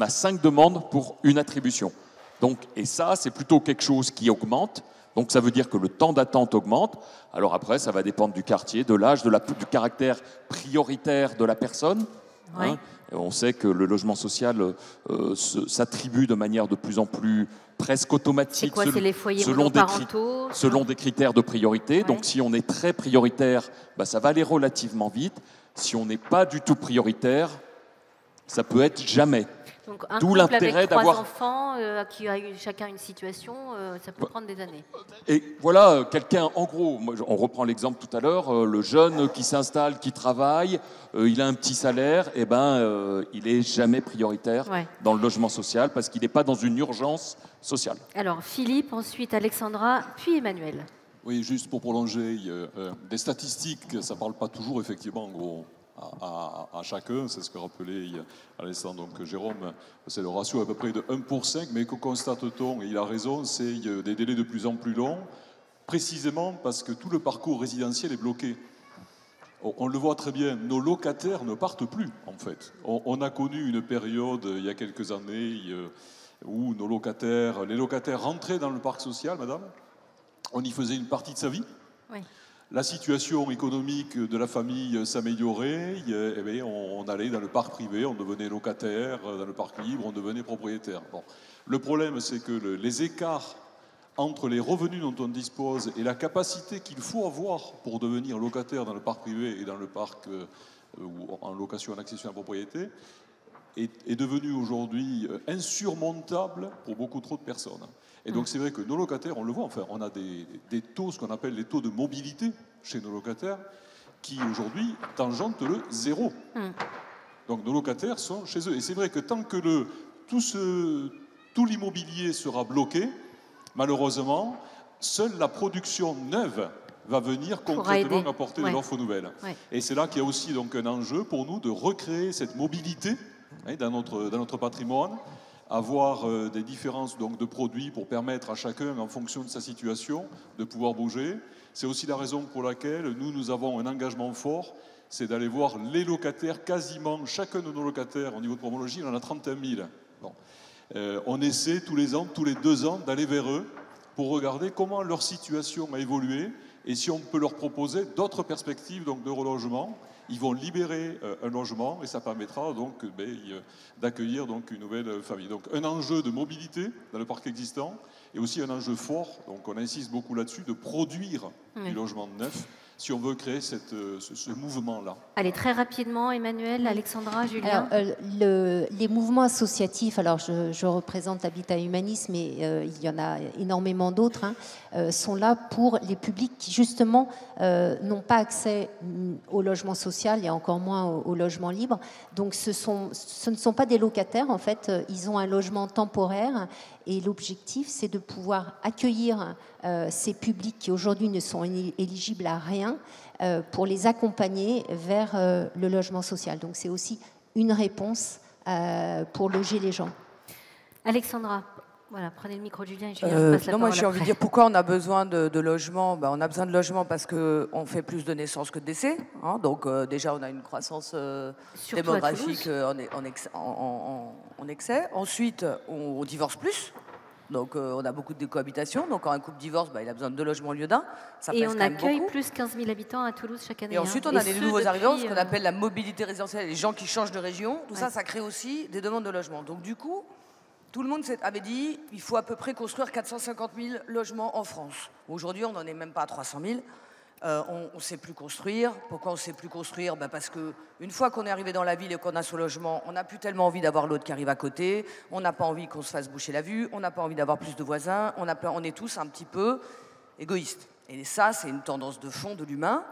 5 demandes pour une attribution. Donc, et ça, c'est plutôt quelque chose qui augmente. Donc, ça veut dire que le temps d'attente augmente. Alors après, ça va dépendre du quartier, de l'âge, du caractère prioritaire de la personne.
Oui.
On sait que le logement social s'attribue de manière de plus en plus presque automatique.
C'est quoi, c'est les foyers monoparentaux
selon des critères de priorité. Donc, si on est très prioritaire, ça va aller relativement vite. Si on n'est pas du tout prioritaire, ça peut être jamais.
Donc un
D'où
couple
l'intérêt
avec 3
d'avoir
enfants qui a eu chacun une situation, ça peut prendre des années.
Et voilà, quelqu'un, en gros, on reprend l'exemple tout à l'heure, le jeune qui s'installe, qui travaille, il a un petit salaire, il n'est jamais prioritaire dans le logement social parce qu'il n'est pas dans une urgence sociale. Alors
Philippe, ensuite Alexandra, puis Emmanuel.
Oui, juste pour prolonger, des statistiques, ça ne parle pas toujours effectivement en gros à chacun, c'est ce que rappelait à l'instant donc Jérôme, c'est le ratio à peu près de 1 pour 5, mais que constate-t-on, et il a raison, c'est des délais de plus en plus longs, précisément parce que tout le parcours résidentiel est bloqué. On le voit très bien, nos locataires ne partent plus en fait. On a connu une période il y a quelques années où les locataires rentraient dans le parc social, madame, on y faisait une partie de sa vie.
Oui.
La situation économique de la famille s'améliorait, on allait dans le parc privé, on devenait locataire, dans le parc libre, on devenait propriétaire. Bon. Le problème, c'est que les écarts entre les revenus dont on dispose et la capacité qu'il faut avoir pour devenir locataire dans le parc privé et dans le parc ou en location en accession à la propriété est devenu aujourd'hui insurmontable pour beaucoup trop de personnes. Et donc c'est vrai que nos locataires, on le voit, enfin, on a des taux, ce qu'on appelle les taux de mobilité chez nos locataires, qui aujourd'hui tangentent le 0. Donc nos locataires sont chez eux. Et c'est vrai que tant que tout l'immobilier sera bloqué, malheureusement, seule la production neuve va venir concrètement apporter de l'offre nouvelle. Ouais. Et c'est là qu'il y a aussi donc un enjeu pour nous de recréer cette mobilité dans notre patrimoine, avoir des différences donc, de produits pour permettre à chacun, en fonction de sa situation, de pouvoir bouger. C'est aussi la raison pour laquelle nous avons un engagement fort, c'est d'aller voir les locataires, quasiment chacun de nos locataires au niveau de Promologie, on en a 31 000. Bon. On essaie tous les ans, tous les 2 ans, d'aller vers eux pour regarder comment leur situation a évolué et si on peut leur proposer d'autres perspectives donc, de relogement. Ils vont libérer un logement et ça permettra donc d'accueillir donc une nouvelle famille. Donc un enjeu de mobilité dans le parc existant et aussi un enjeu fort, donc on insiste beaucoup là-dessus, de produire du logement neuf si on veut créer ce mouvement-là.
Allez, très rapidement, Emmanuel, Alexandra, Julien.
Alors, les mouvements associatifs, alors je représente Habitat Humanisme, mais il y en a énormément d'autres, sont là pour les publics qui, justement, n'ont pas accès au logement social et encore moins au logement libre. Donc, ce ne sont pas des locataires, en fait. Ils ont un logement temporaire et l'objectif, c'est de pouvoir accueillir ces publics qui, aujourd'hui, ne sont éligibles à rien pour les accompagner vers le logement social. Donc c'est aussi une réponse pour loger les gens.
Alexandra, voilà, prenez le micro de Julien et Julien passe la parole.
Moi j'ai envie de dire pourquoi on a besoin de logement. On a besoin de logement parce qu'on fait plus de naissances que de décès. Donc déjà on a une croissance démographique en excès. Ensuite on divorce plus. Donc on a beaucoup de cohabitations. Donc quand un couple divorce, il a besoin de 2 logements au lieu d'un.
Et on accueille plus 15 000 habitants à Toulouse chaque année.
Et ensuite on a des nouveaux arrivants, ce qu'on appelle la mobilité résidentielle, les gens qui changent de région. Tout ça crée aussi des demandes de logement. Donc du coup, tout le monde avait dit il faut à peu près construire 450 000 logements en France. Aujourd'hui on n'en est même pas à 300 000. On ne sait plus construire. Pourquoi on ne sait plus construire ? Parce qu'une fois qu'on est arrivé dans la ville et qu'on a ce logement, on n'a plus tellement envie d'avoir l'autre qui arrive à côté, on n'a pas envie qu'on se fasse boucher la vue, on n'a pas envie d'avoir plus de voisins, on est tous un petit peu égoïstes. Et ça, c'est une tendance de fond de l'humain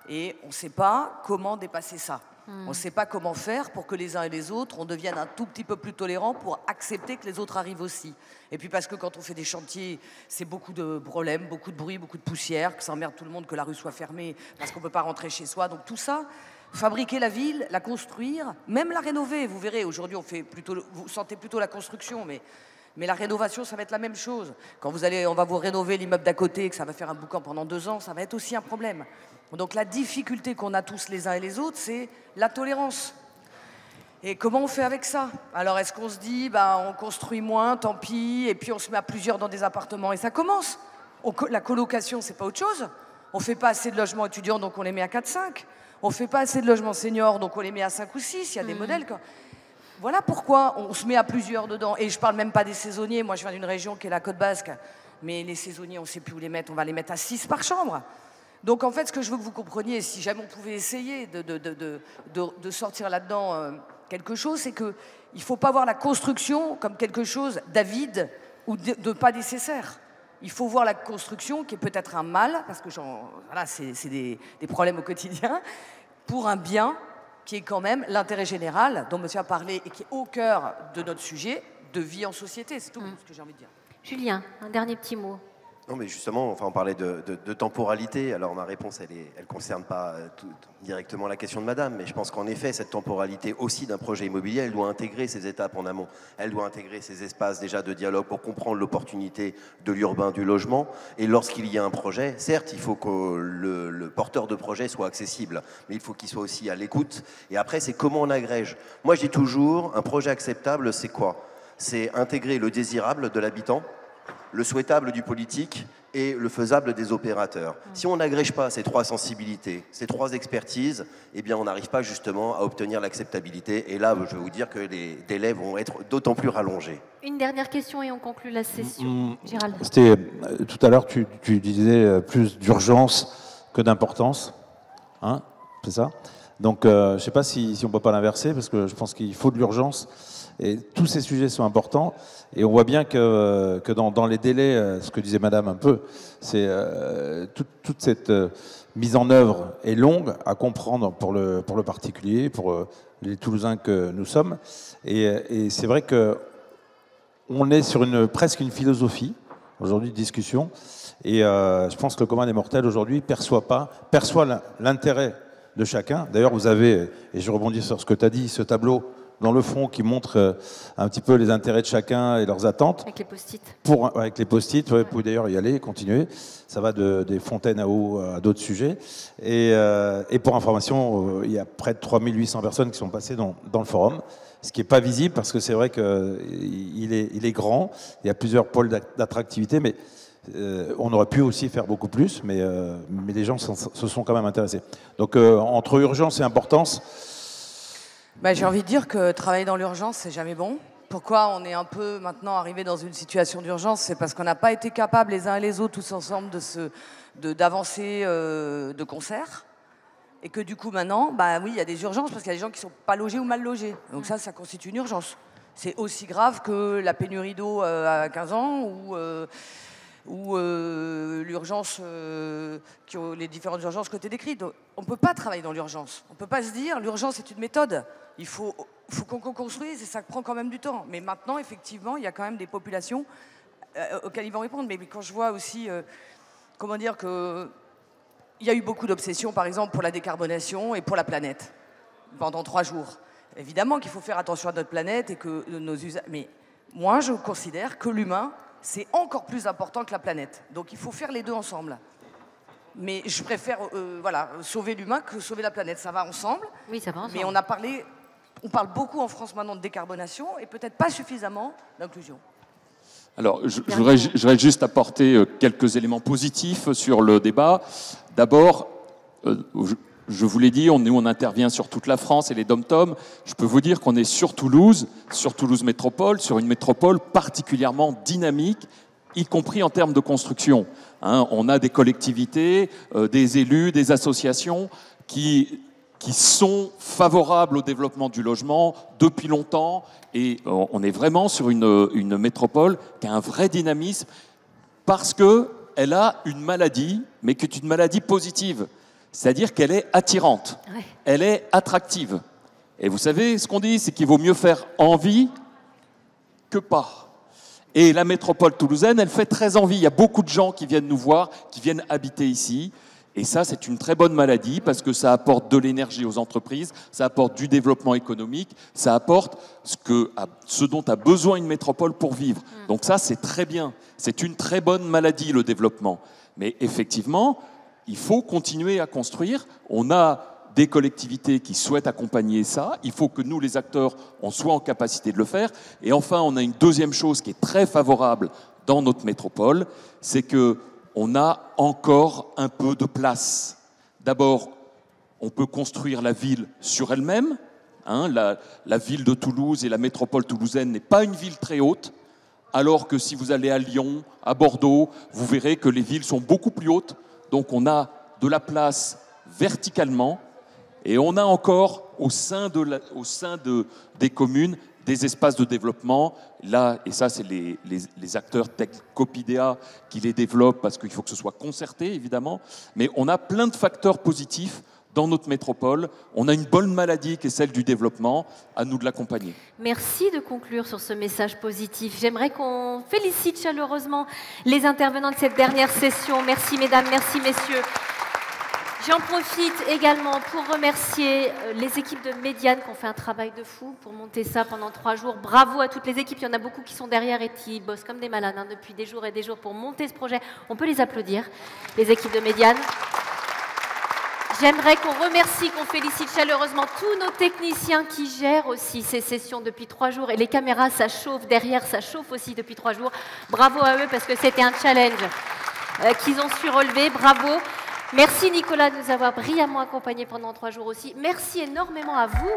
et on ne sait pas comment dépasser ça. On ne sait pas comment faire pour que les uns et les autres, on devienne un tout petit peu plus tolérants pour accepter que les autres arrivent aussi. Et puis parce que quand on fait des chantiers, c'est beaucoup de problèmes, beaucoup de bruit, beaucoup de poussière, que ça emmerde tout le monde, que la rue soit fermée parce qu'on ne peut pas rentrer chez soi. Donc tout ça, fabriquer la ville, la construire, même la rénover. Vous verrez, aujourd'hui, vous sentez plutôt la construction, mais la rénovation, ça va être la même chose. Quand on va vous rénover l'immeuble d'à côté et que ça va faire un boucan pendant 2 ans, ça va être aussi un problème. Donc la difficulté qu'on a tous les uns et les autres, c'est la tolérance. Et comment on fait avec ça? Alors est-ce qu'on se dit, on construit moins, tant pis, et puis on se met à plusieurs dans des appartements et ça commence? La colocation, c'est pas autre chose. On fait pas assez de logements étudiants, donc on les met à 4-5. On fait pas assez de logements seniors, donc on les met à 5 ou 6. Il y a des modèles. Voilà pourquoi on se met à plusieurs dedans. Et je parle même pas des saisonniers. Moi, je viens d'une région qui est la Côte Basque. Mais les saisonniers, on sait plus où les mettre. On va les mettre à 6 par chambre. Donc, en fait, ce que je veux que vous compreniez, si jamais on pouvait essayer de sortir là-dedans quelque chose, c'est qu'il ne faut pas voir la construction comme quelque chose d'avide ou de pas nécessaire. Il faut voir la construction qui est peut-être un mal, parce que c'est des problèmes au quotidien, pour un bien qui est quand même l'intérêt général dont monsieur a parlé et qui est au cœur de notre sujet de vie en société. C'est tout ce que j'ai envie de dire.
Julien, un dernier petit mot.
Non, mais justement, on parlait de temporalité. Alors, ma réponse, elle concerne pas directement la question de madame, mais je pense qu'en effet, cette temporalité aussi d'un projet immobilier, elle doit intégrer ces étapes en amont. Elle doit intégrer ces espaces déjà de dialogue pour comprendre l'opportunité de l'urbain, du logement. Et lorsqu'il y a un projet, certes, il faut que le porteur de projet soit accessible, mais il faut qu'il soit aussi à l'écoute. Et après, c'est comment on agrège. Moi, je dis toujours, un projet acceptable, c'est quoi? C'est intégrer le désirable de l'habitant, le souhaitable du politique et le faisable des opérateurs. Si on n'agrège pas ces 3 sensibilités, ces 3 expertises, eh bien on n'arrive pas justement à obtenir l'acceptabilité. Et là, je vais vous dire que les délais vont être d'autant plus rallongés.
Une dernière question et on conclut la session. Gérald.
C'était, tout à l'heure, tu disais plus d'urgence que d'importance. Hein, c'est ça? Donc, je ne sais pas si on ne peut pas l'inverser, parce que je pense qu'il faut de l'urgence. Et tous ces sujets sont importants. Et on voit bien que dans les délais, ce que disait madame un peu, c'est toute cette mise en œuvre est longue à comprendre pour le particulier, pour les Toulousains que nous sommes. Et c'est vrai qu'on est sur presque une philosophie, aujourd'hui, de discussion. Et je pense que le commun des mortels, aujourd'hui, perçoit l'intérêt de chacun. D'ailleurs, vous avez, et je rebondis sur ce que tu as dit, ce tableau dans le fond qui montre un petit peu les intérêts de chacun et leurs attentes.
Avec les post-it.
Avec les post-it, vous pouvez d'ailleurs y aller, continuer. Ça va des fontaines à eau à d'autres sujets. Et pour information, il y a près de 3800 personnes qui sont passées dans le forum, ce qui n'est pas visible parce que c'est vrai qu'il est grand, il y a plusieurs pôles d'attractivité, mais on aurait pu aussi faire beaucoup plus, mais les gens se sont quand même intéressés. Donc entre urgence et importance,
j'ai envie de dire que travailler dans l'urgence, c'est jamais bon. Pourquoi on est un peu maintenant arrivé dans une situation d'urgence? C'est parce qu'on n'a pas été capables les uns et les autres, tous ensemble, d'avancer de concert. Et que du coup maintenant, oui, il y a des urgences parce qu'il y a des gens qui ne sont pas logés ou mal logés. Donc ça constitue une urgence. C'est aussi grave que la pénurie d'eau à 15 ans ou l'urgence, les différentes urgences que tu as décrites. Donc, on ne peut pas travailler dans l'urgence. On ne peut pas se dire l'urgence est une méthode. Il faut qu'on construise et ça prend quand même du temps. Mais maintenant, effectivement, il y a quand même des populations auxquelles ils vont répondre. Mais quand je vois aussi, qu'il y a eu beaucoup d'obsessions, par exemple, pour la décarbonation et pour la planète pendant 3 jours. Évidemment qu'il faut faire attention à notre planète et que nos usages. Mais moi, je considère que l'humain, c'est encore plus important que la planète. Donc il faut faire les deux ensemble. Mais je préfère sauver l'humain que sauver la planète. Ça va ensemble.
Oui, ça va ensemble.
Mais on parle beaucoup en France maintenant de décarbonation et peut-être pas suffisamment d'inclusion.
Alors, je voudrais juste apporter quelques éléments positifs sur le débat. D'abord, je vous l'ai dit, on intervient sur toute la France et les dom-toms. Je peux vous dire qu'on est sur Toulouse Métropole, sur une métropole particulièrement dynamique, y compris en termes de construction. On a des collectivités, des élus, des associations qui sont favorables au développement du logement depuis longtemps. Et on est vraiment sur une métropole qui a un vrai dynamisme parce qu'elle a une maladie, mais qui est une maladie positive. C'est-à-dire qu'elle est attirante,
Ouais.
elle est attractive. Et vous savez, ce qu'on dit, c'est qu'il vaut mieux faire envie que pas. Et la métropole toulousaine, elle fait très envie. Il y a beaucoup de gens qui viennent nous voir, qui viennent habiter ici. Et ça, c'est une très bonne maladie parce que ça apporte de l'énergie aux entreprises, ça apporte du développement économique, ça apporte ce dont a besoin une métropole pour vivre. Donc ça, c'est très bien. C'est une très bonne maladie, le développement. Mais effectivement, il faut continuer à construire. On a des collectivités qui souhaitent accompagner ça. Il faut que nous, les acteurs, on soit en capacité de le faire. Et enfin, on a une deuxième chose qui est très favorable dans notre métropole, c'est que on a encore un peu de place. D'abord, on peut construire la ville sur elle-même. La ville de Toulouse et la métropole toulousaine n'est pas une ville très haute, alors que si vous allez à Lyon, à Bordeaux, vous verrez que les villes sont beaucoup plus hautes. Donc on a de la place verticalement et on a encore au sein des communes des espaces de développement. Là, et ça, c'est les acteurs tech Copidea qui les développent parce qu'il faut que ce soit concerté, évidemment. Mais on a plein de facteurs positifs dans notre métropole. On a une bonne maladie qui est celle du développement. À nous de l'accompagner.
Merci de conclure sur ce message positif. J'aimerais qu'on félicite chaleureusement les intervenants de cette dernière session. Merci mesdames, merci messieurs. J'en profite également pour remercier les équipes de Médiane qui ont fait un travail de fou pour monter ça pendant 3 jours. Bravo à toutes les équipes, il y en a beaucoup qui sont derrière et qui bossent comme des malades depuis des jours et des jours pour monter ce projet. On peut les applaudir, les équipes de Médiane. J'aimerais qu'on remercie, qu'on félicite chaleureusement tous nos techniciens qui gèrent aussi ces sessions depuis 3 jours. Et les caméras, ça chauffe derrière, ça chauffe aussi depuis 3 jours. Bravo à eux parce que c'était un challenge qu'ils ont su relever. Bravo. Merci Nicolas de nous avoir brillamment accompagnés pendant 3 jours aussi. Merci énormément à vous.